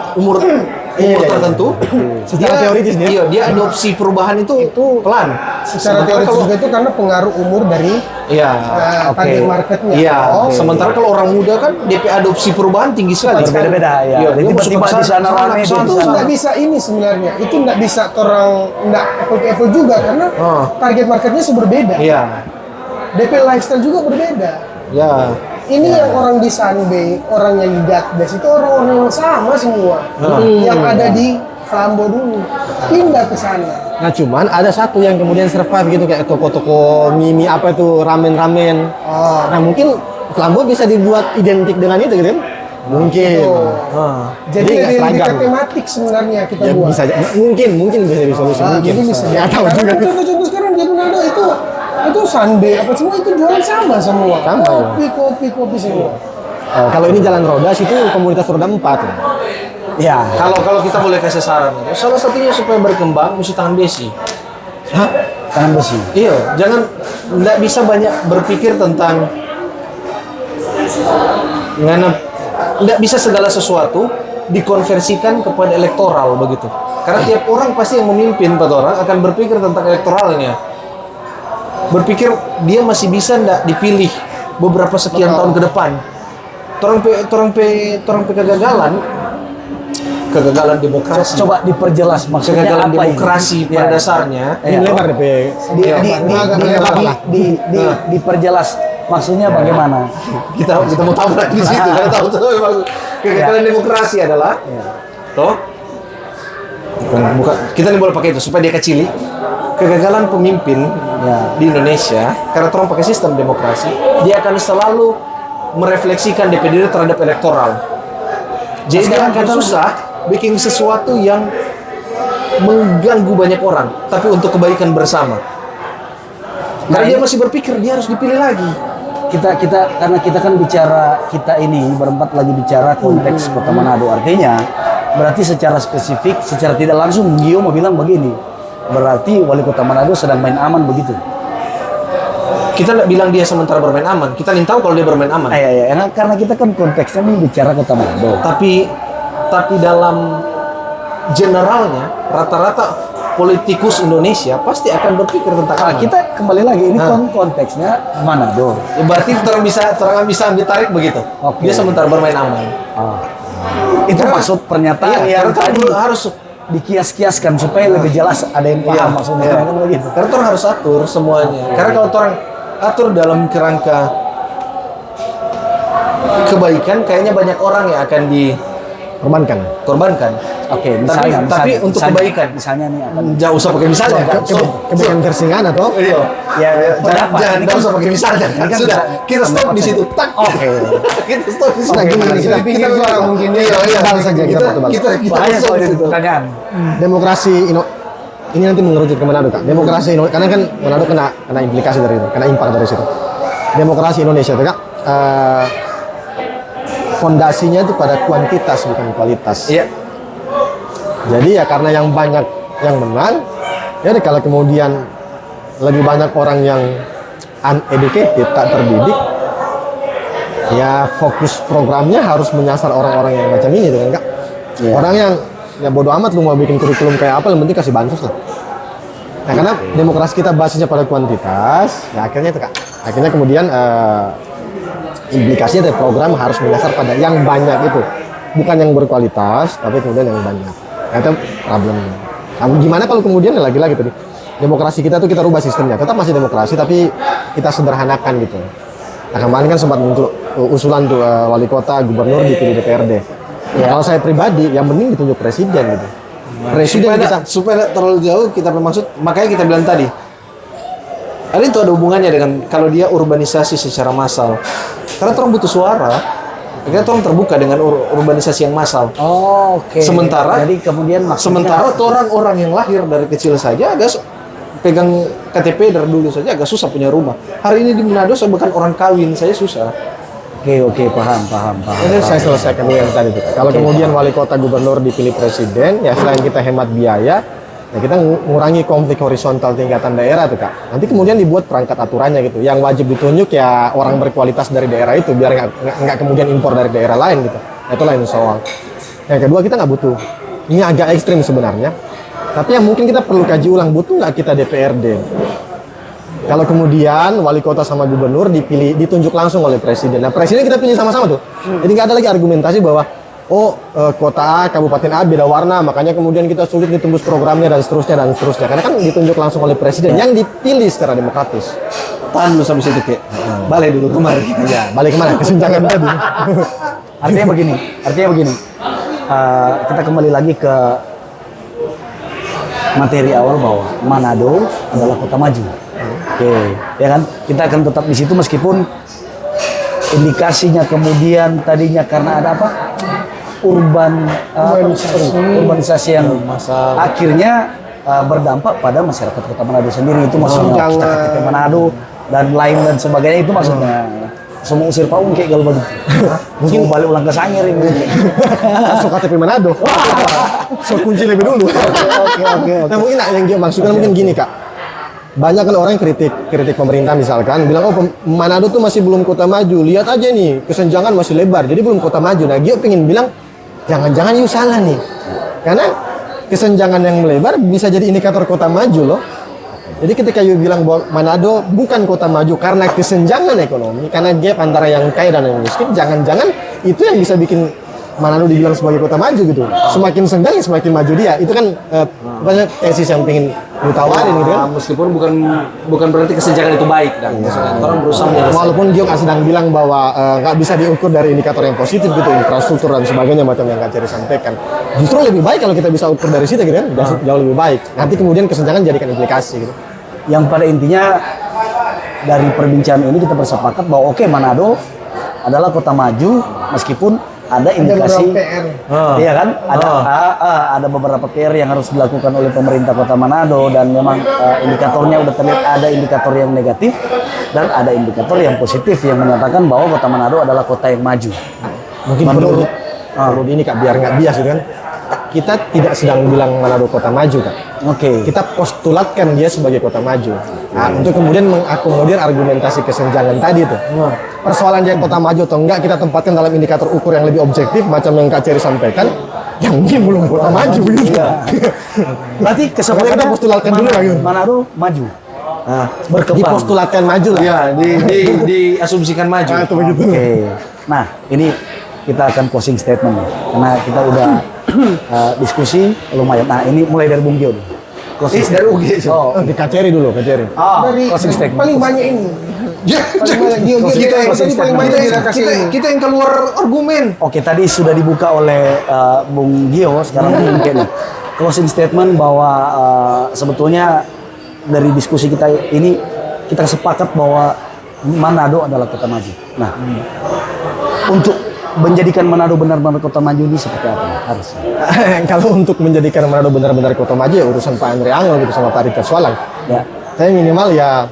Iya. tertentu, Secara teoritis dia. dia adopsi perubahan itu pelan. Secara teoritis juga itu karena pengaruh umur dari Iya. target marketnya. Iya. Oh, Sementara kalau orang muda kan DP adopsi perubahan tinggi sekali. Berbeda-beda ya. Iya, Jadi dia tiba-tiba masuk di sana rame, kesana, di itu sana. nggak bisa ini sebenarnya. Itu nggak bisa orang nggak apple to apple juga karena target marketnya berbeda. Iya. DP lifestyle juga berbeda. Ya. Ini yang orang di Sanbe, orang yang di Gatdes itu orang-orang yang sama semua. Yang ada di Flambo dulu pindah ke sana. Nah, cuman ada satu yang kemudian survive gitu kayak toko-toko mie apa itu ramen-ramen. Nah, mungkin Flambo bisa dibuat identik dengan itu gitu kan? Mungkin. Jadi nggak dari seragam. tematik sebenarnya kita Ya buat. bisa mungkin bisa jadi solusi mungkin. Jadi bisa. Ya tahu Karena juga. contoh-contoh sekarang di Manado itu Sanbe apa semua itu jualan sama semua. Sama, ya. Kopi semua. Kalau ini jalan roda situ komunitas roda 4. Ya. Kalau kita boleh kasih saran, salah satunya supaya berkembang mesti tangan besi. Tangan besi. Iya, nggak bisa banyak berpikir tentang nggak bisa segala sesuatu dikonversikan kepada elektoral begitu. Karena tiap orang pasti yang memimpin orang akan berpikir tentang elektoralnya. Berpikir dia masih bisa nggak dipilih beberapa sekian tahun ke depan. Torang kegagalan demokrasi. Coba diperjelas maksudnya Kegagalan apa demokrasi ini? pada Ya. dasarnya. Ini lebar DP. Diperjelas maksudnya bagaimana? Kita mau tabrak di situ karena tahu memang kegagalan demokrasi adalah toh bukan kita nih boleh pakai itu supaya dia kecili kegagalan pemimpin di Indonesia karena orang pakai sistem demokrasi, dia akan selalu merefleksikan DP diri terhadap elektoral. Jadi dia akan susah bikin sesuatu yang mengganggu banyak orang, tapi untuk kebaikan bersama. Karena dia masih berpikir dia harus dipilih lagi. Kita karena kita kan bicara, kita ini berempat lagi bicara konteks Kota Manado, artinya berarti secara spesifik, secara tidak langsung Gio mau bilang begini, berarti wali kota Manado sedang main aman begitu. Kita nggak bilang dia sementara bermain aman, kita ingin tahu kalau dia bermain aman. Iya, karena kita kan konteksnya ini bicara kota Manado. Tapi dalam generalnya rata-rata politikus Indonesia pasti akan berpikir tentang aman. Kita kembali lagi ini konteksnya Manado. Ya, berarti orang bisa ambil tarik begitu. Oke. Dia sementara bermain aman. Itu maksud pernyataan yang tadi harus dikias-kiaskan supaya lebih jelas ada yang paham maksudnya kan begitu. Karena orang harus atur semuanya. Karena kalau orang atur dalam kerangka kebaikan, kayaknya banyak orang yang akan dikorbankan. Oke, misalnya, tapi untuk kebaikan. Misalnya nih apa? Jangan usah pakai misalnya. Kebaikan versingan atau Iya. Ya, Jangan usah pakai misalnya. Ini kan Sudah, kita stop di situ. Tak. Oke. Kita stop di situ. kita pikir suara mungkin dia tebal saja kita tebal. Kita Bahaya stop kalau di itu situ. pertanyaan. Demokrasi ini nanti mengerucut ke Manado, Kak. Demokrasi karena kan Manado kena implikasi dari itu, kena impak dari situ. Demokrasi Indonesia itu, Kak, fondasinya itu pada kuantitas bukan kualitas. Iya. Jadi ya karena yang banyak yang menang, ya kalau kemudian lebih banyak orang yang uneducated, tak terdidik, ya fokus programnya harus menyasar orang-orang yang macam ini, kan, Kak? Yeah. Orang yang ya bodo amat lu mau bikin kurikulum kayak apa, yang penting kasih bansos lah. Nah, karena demokrasi kita basisnya pada kuantitas, ya akhirnya itu, Kak. Akhirnya kemudian implikasinya dari program harus menyasar pada yang banyak itu, bukan yang berkualitas, tapi kemudian yang banyak. Nah, itu problemnya. Nah, gimana kalau kemudian lagi-lagi tadi demokrasi kita tuh kita rubah sistemnya, tetap masih demokrasi tapi kita sederhanakan gitu. Nah, kemarin kan sempat muncul usulan tuh wali kota, gubernur dipilih DPRD. Ya. Kalau saya pribadi, yang penting ditunjuk presiden gitu. Presiden supaya terlalu jauh kita bermaksud, makanya kita bilang tadi. Ada itu ada hubungannya dengan kalau dia urbanisasi secara massal. Karena orang butuh suara. Akhirnya orang terbuka dengan urbanisasi yang massal. Oh, oke. Sementara jadi kemudian sementara orang-orang yang lahir dari kecil saja agak pegang KTP dari dulu saja agak susah punya rumah. Hari ini di Manado saya bukan orang kawin, saya susah. Oke, paham. Ini saya selesaikan yang tadi tuh. Kalau kemudian wali kota, gubernur dipilih presiden, ya selain kita hemat biaya, ya kita ngurangi konflik horizontal tingkatan daerah tuh, Kak. Nanti kemudian dibuat perangkat aturannya gitu. Yang wajib ditunjuk ya orang berkualitas dari daerah itu, biar nggak kemudian impor dari daerah lain gitu. Nah, itu lain soal. Yang kedua, kita nggak butuh. Ini agak ekstrim sebenarnya. Tapi yang mungkin kita perlu kaji ulang, butuh nggak kita DPRD? Kalau kemudian wali kota sama gubernur ditunjuk langsung oleh presiden. Nah, presiden kita pilih sama-sama tuh. Jadi nggak ada lagi argumentasi bahwa kota A, kabupaten A beda warna, makanya kemudian kita sulit ditembus programnya dan seterusnya. Karena kan ditunjuk langsung oleh presiden yang dipilih secara demokratis. Tahan dulu sampai situ, Kek. Balik dulu kemari. Ya, balik kemana? Kesenjangan tadi. Artinya begini. Kita kembali lagi ke materi awal bahwa Manado adalah kota maju. Oke, ya kan? Kita akan tetap di situ meskipun indikasinya kemudian tadinya karena ada apa? Urbanisasi yang akhirnya berdampak pada masyarakat Kota Manado sendiri. Itu maksudnya KTP Manado dan lain dan sebagainya, itu maksudnya. Semua usir Pak Ungke kalau begitu. Mungkin balik ulang ke Sangir ini. So KTP Manado. So kunci lebih dulu. Oke. Nah, mungkin yang dia maksudkan mungkin gini, Kak. Banyak kan orang kritik pemerintah misalkan bilang Manado tuh masih belum kota maju. Lihat aja nih, kesenjangan masih lebar. Jadi belum kota maju. Nah, Gio pengen bilang jangan-jangan you salah nih. Karena kesenjangan yang melebar bisa jadi indikator kota maju loh. Jadi ketika you bilang bahwa Manado bukan kota maju karena kesenjangan ekonomi, karena gap antara yang kaya dan yang miskin, jangan-jangan itu yang bisa bikin Manado dibilang sebagai kota maju gitu. Semakin senggang semakin maju dia. Itu kan banyak tesis yang pengen lu tawarin gitu kan. Meskipun bukan berarti kesenjangan itu baik dan orang berusaha menyelesaikan. Walaupun Gio nggak sedang bilang bahwa nggak bisa diukur dari indikator yang positif gitu, infrastruktur dan sebagainya macam yang Kak Ceri sampaikan. Justru lebih baik kalau kita bisa ukur dari situ gitu kan, jauh lebih baik. Nanti kemudian kesenjangan jadikan implikasi gitu. Yang pada intinya dari perbincangan ini kita bersepakat bahwa oke, Manado adalah kota maju meskipun ada indikasi PR. iya kan ada beberapa PR yang harus dilakukan oleh pemerintah Kota Manado dan memang indikatornya udah terlihat ada indikator yang negatif dan ada indikator yang positif yang menyatakan bahwa Kota Manado adalah kota yang maju. Mungkin menurut ini Kak, biar nggak bias gitu kan, kita tidak sedang bilang Manado kota maju Kak. Oke. Kita postulatkan dia sebagai kota maju. Nah, untuk kemudian mengakomodir argumentasi kesenjangan tadi tuh. Persoalan dia kota maju atau enggak kita tempatkan dalam indikator ukur yang lebih objektif macam yang Kak Ceri sampaikan. Yang ini belum kota maju gitu. Berarti Sebenarnya kita postulatkan dulu lah gitu. Manado maju. Nah, Berkembang. dipostulatkan maju lah. Ya, diasumsikan maju. Nah, itu begitu. Oke. Nah, ini kita akan closing statement nih. Karena kita udah diskusi lumayan. Nah, ini mulai dari Bung Gio dulu. Closing Dari UG. Oh, Di Kak Ceri dulu, Kak Ceri. Dari closing statement. paling banyak ini. Paling banyak Gio Kita yang tadi paling banyak dirasa kita yang keluar argumen. Oke, tadi sudah dibuka oleh Bung Gio, sekarang mungkin closing statement bahwa sebetulnya dari diskusi kita ini kita sepakat bahwa Manado adalah kota maju. Nah, untuk menjadikan Manado benar-benar kota maju ini seperti apa harusnya? Kalau untuk menjadikan Manado benar-benar kota maju ya urusan Pak Andre Angel gitu sama Pak Rita Sualang. Ya. Saya minimal ya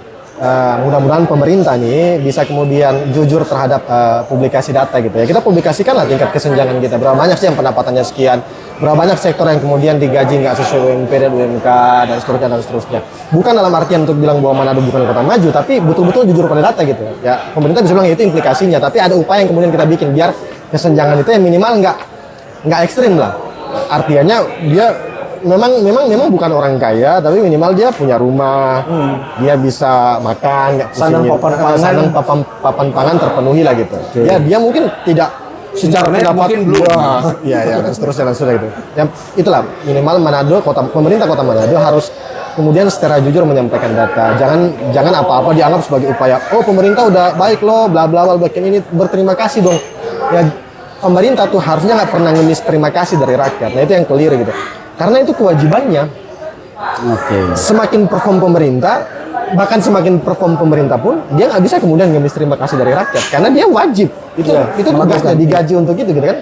mudah-mudahan pemerintah nih bisa kemudian jujur terhadap publikasi data gitu ya. Kita publikasikanlah tingkat kesenjangan kita. Berapa banyak sih yang pendapatannya sekian, berapa banyak sektor yang kemudian digaji nggak sesuai UMP dan UMK dan seterusnya dan seterusnya. Bukan dalam artian untuk bilang bahwa Manado bukan kota maju, tapi betul-betul jujur pada data gitu. Ya pemerintah bisa bilang itu implikasinya, tapi ada upaya yang kemudian kita bikin biar kesenjangan itu yang minimal nggak ekstrim lah. Artinya dia memang bukan orang kaya, tapi minimal dia punya rumah, dia bisa makan, nggak pusing, sanang papan pangan terpenuhi lah gitu. Ya dia mungkin tidak secara Internet mungkin belum. Ya dan seterusnya gitu. Yang itulah minimal Manado pemerintah kota Manado harus kemudian secara jujur menyampaikan data. Jangan apa-apa dianggap sebagai upaya. Oh pemerintah udah baik loh, bla bla bla bikin ini, berterima kasih dong. Ya pemerintah tuh harusnya nggak pernah ngemis terima kasih dari rakyat. Nah itu yang clear gitu. Karena itu kewajibannya. Oke. Semakin perform pemerintah, bahkan semakin perform pemerintah pun dia nggak bisa kemudian ngemis terima kasih dari rakyat karena dia wajib. Itu tugasnya, digaji untuk itu gitu kan.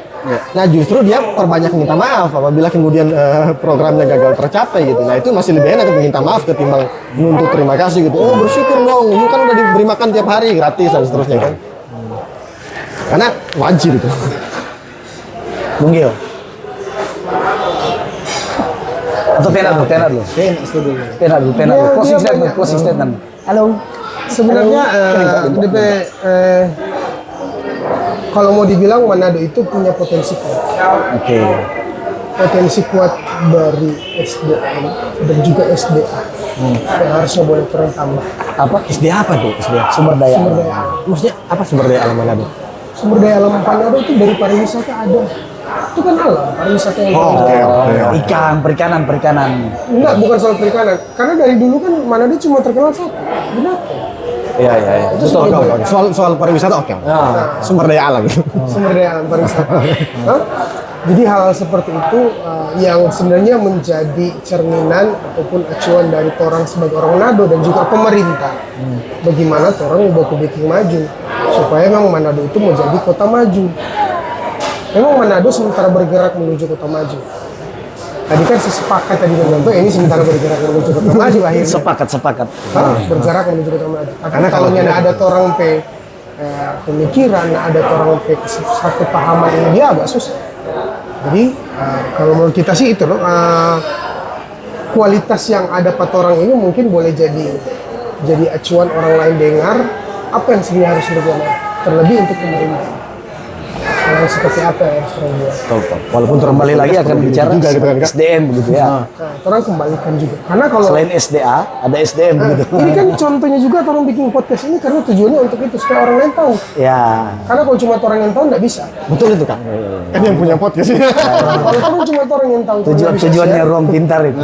Nah justru dia perbanyak minta maaf apabila kemudian programnya gagal tercapai gitu. Nah itu masih lebih enak minta maaf ketimbang menuntut terima kasih gitu. Oh bersyukur dong, lu kan udah diberi makan tiap hari gratis dan seterusnya kan. Karena wajib itu. Bung Gio. Atau Tena dulu. Tena dulu. Closing statement. Halo. Sebenarnya DP kalau mau dibilang Manado itu punya potensi kuat. Oke. Potensi kuat dari SDM dan juga SDA. Yang harusnya boleh turun tambah. Apa? SDA apa tuh? SDA. Sumber daya. Maksudnya apa sumber daya alam Manado? Sumber daya alam Manado itu dari pariwisata ada. Itu kan alam, pariwisata yang Oke. Ikan, perikanan. Enggak, bukan soal perikanan. Karena dari dulu kan Manado cuma terkenal satu, binatang. Iya. Itu soal pariwisata oke. Sumber daya alam. Sumber daya alam pariwisata. Hah? Jadi hal seperti itu yang sebenarnya menjadi cerminan ataupun acuan dari orang sebagai orang Manado dan juga pemerintah. Bagaimana orang mau bikin maju supaya memang Manado itu menjadi kota maju. Memang Manado sementara bergerak menuju kota maju. Tadi kan sepakat tadi contoh ini sementara bergerak menuju kota maju akhirnya. Sepakat. Bergerak menuju kota maju. Karena kalau ada orang pemikiran, ada orang satu pahaman ini dia agak susah. Jadi kalau menurut kita sih itu loh kualitas yang ada pada orang ini mungkin boleh jadi acuan orang lain dengar apa yang sebenarnya harus dilakukan terlebih untuk pemerintah. yang seperti apa yang harus orang buat. Walaupun kembali lagi akan bicara juga gitu kan, Kak? SDM begitu ya. Nah, orang kembalikan juga. Karena kalau Selain SDA, ada SDM begitu. ini kan contohnya juga orang bikin podcast ini karena tujuannya untuk itu supaya orang lain tahu. Ya, Karena kalau cuma orang yang tahu nggak bisa. Betul itu Kak. Kan yang punya podcast ini. Kalau orang cuma orang yang tahu tujuannya ruang pintar itu.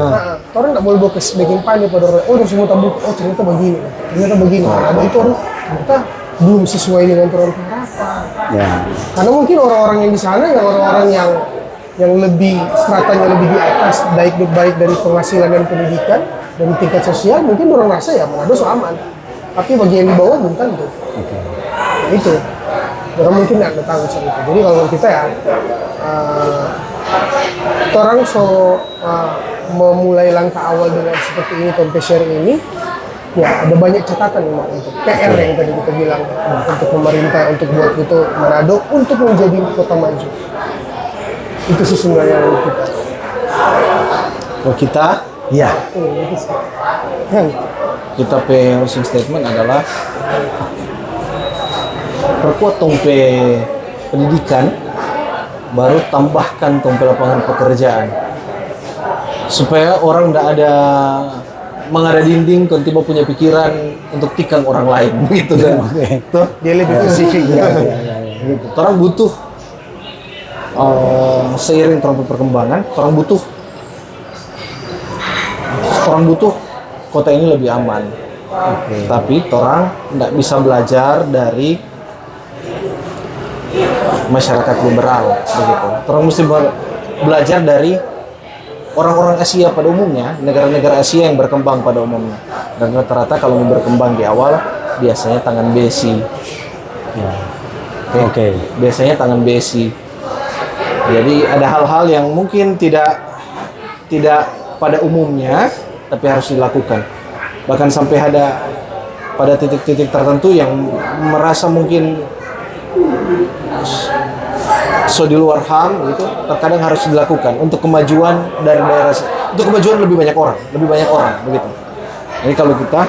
orang nggak boleh bokas bikin panik pada orang. Oh, udah semua tahu. Oh, ternyata begini. Ternyata begini. Nah, itu orang ternyata belum sesuai dengan orang harapan. Ya. Karena mungkin orang-orang yang di sana yang orang-orang yang lebih stratanya lebih di atas, baik dari penghasilan dan pendidikan dan tingkat sosial, mungkin orang rasa ya Manado so aman. Tapi bagi yang di bawah belum tentu. Nah, itu. Orang mungkin nggak tahu soal itu. Jadi kalau kita ya, orang memulai langkah awal dengan seperti ini, tempe sharing ini, ya ada banyak catatan memang untuk PR yang tadi kita bilang untuk pemerintah untuk buat itu Manado untuk menjadi kota maju. Itu sesungguhnya yang kita. Kalau kita, Ya. kita closing statement adalah perkuat tompe pendidikan, baru tambahkan tompe lapangan pekerjaan supaya orang tidak ada mengada dinding kalau tiba punya pikiran untuk tikang orang lain begitu kan. Tuh, Dia lebih spesifik. gitu. Orang butuh seiring dengan perkembangan, orang butuh kota ini lebih aman. Tapi orang tidak bisa belajar dari masyarakat liberal begitu. Orang mesti belajar dari orang-orang Asia pada umumnya, negara-negara Asia yang berkembang pada umumnya. Dan rata-rata kalau mau berkembang di awal biasanya tangan besi. Oke. Biasanya tangan besi. Jadi ada hal-hal yang mungkin tidak pada umumnya tapi harus dilakukan. Bahkan sampai ada pada titik-titik tertentu yang merasa mungkin di luar HAM gitu, terkadang harus dilakukan untuk kemajuan dari daerah, untuk kemajuan lebih banyak orang begitu. Jadi kalau kita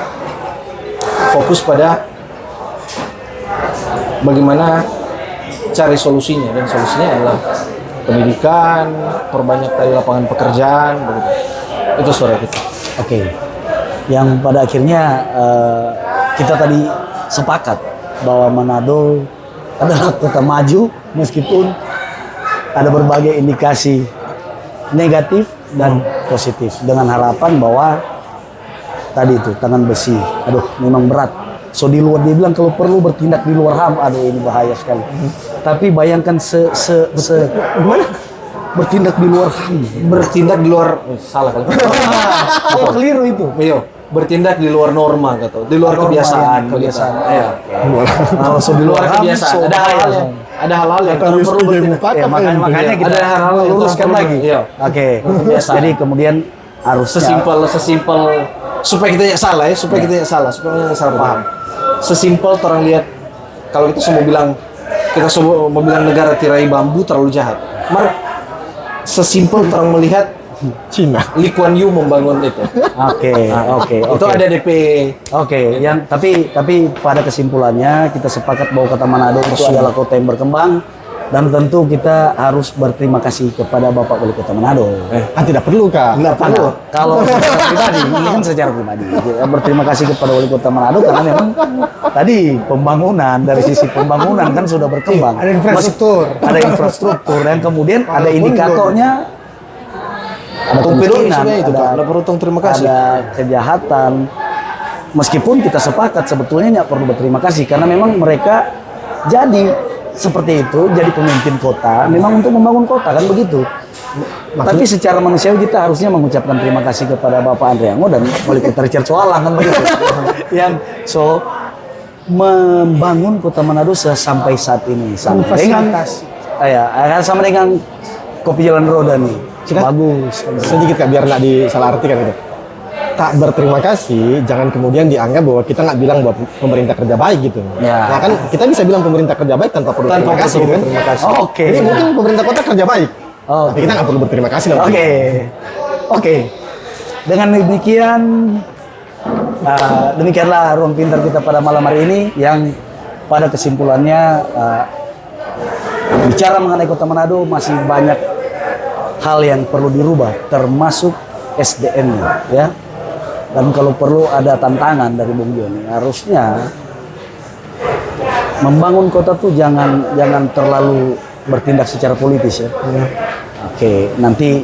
fokus pada bagaimana cari solusinya, dan solusinya adalah pendidikan, perbanyak tadi lapangan pekerjaan begitu. Itu suara kita. Oke. Yang pada akhirnya kita tadi sepakat bahwa Manado adalah kota maju meskipun ada berbagai indikasi negatif dan positif, dengan harapan bahwa tadi itu tangan besi, aduh memang berat. So di luar dia bilang kalau perlu bertindak di luar HAM, aduh ini bahaya sekali. Tapi bayangkan gimana? Bertindak di luar HAM. Bertindak di luar salah kali. Apa keliru itu? Iya, bertindak di luar norma gitu, di luar kebiasaan. Iya. So di luar HAM, kebiasaan. Ada hal-hal yang Harus perlu bertindak. dimukakan, makanya kita ada hal-hal yang luruskan perlu- lagi. Iya. Oke. Kebiasaan. Jadi kemudian harus Sesimpel supaya kita tidak salah ya, supaya kita tidak salah paham. Sesimpel orang lihat kalau kita semua mau bilang negara tirai bambu terlalu jahat. Sesimpel orang melihat Cina. Lee Kuan Yew membangun itu. Oke. Itu ada DP. Oke, tapi pada kesimpulannya kita sepakat bahwa kota Manado itu adalah kota yang berkembang, dan tentu kita harus berterima kasih kepada Bapak Wali Kota Manado. Tidak perlu Kak. Nggak perlu. Kalau secara pribadi, ini kan secara pribadi. Berterima kasih kepada Wali Kota Manado karena memang tadi pembangunan, dari sisi pembangunan kan sudah berkembang. Ada infrastruktur. Ada infrastruktur, dan kemudian ada indikatornya. Ada Tompe dulu kemiskinan, itu, Pak. Nggak perlu terima kasih. ada kejahatan. Meskipun kita sepakat sebetulnya nggak perlu berterima kasih karena memang mereka jadi seperti itu, jadi pemimpin kota memang untuk membangun kota kan begitu. Tapi secara manusiawi kita harusnya mengucapkan terima kasih kepada Bapak Andriango dan Wali Kota Richard Soalang kan begitu. Yang membangun kota Manado sampai saat ini sama dengan sama dengan Kopi Jalan Roda nih. Bagus. Sedikit Kak, biar nggak disalahartikan gitu. Tak berterima kasih, jangan kemudian dianggap bahwa kita nggak bilang bahwa pemerintah kerja baik gitu. Ya. Nah kan kita bisa bilang pemerintah kerja baik tanpa perlu terima kasih gitu kan. Terima kasih. Oke. Jadi mungkin pemerintah kota kerja baik. Oh, Tapi kita nggak perlu berterima kasih. Oke. Dengan demikian, demikianlah ruang pintar kita pada malam hari ini yang pada kesimpulannya Bicara mengenai Kota Manado masih banyak hal yang perlu dirubah, termasuk SDM-nya, ya. Dan kalau perlu ada tantangan dari Bung Joni, harusnya membangun kota tuh jangan terlalu bertindak secara politis ya. Oke, nanti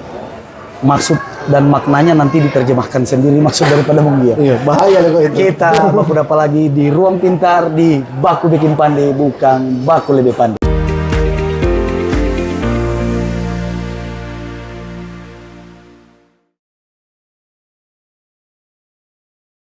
maksud dan maknanya nanti diterjemahkan sendiri maksud daripada Bung Gia. Iya, bahaya loh itu. Kita baku dapat lagi di Ruang Pintar di Baku Bikin Pandai, bukan Baku Lebih Pandai.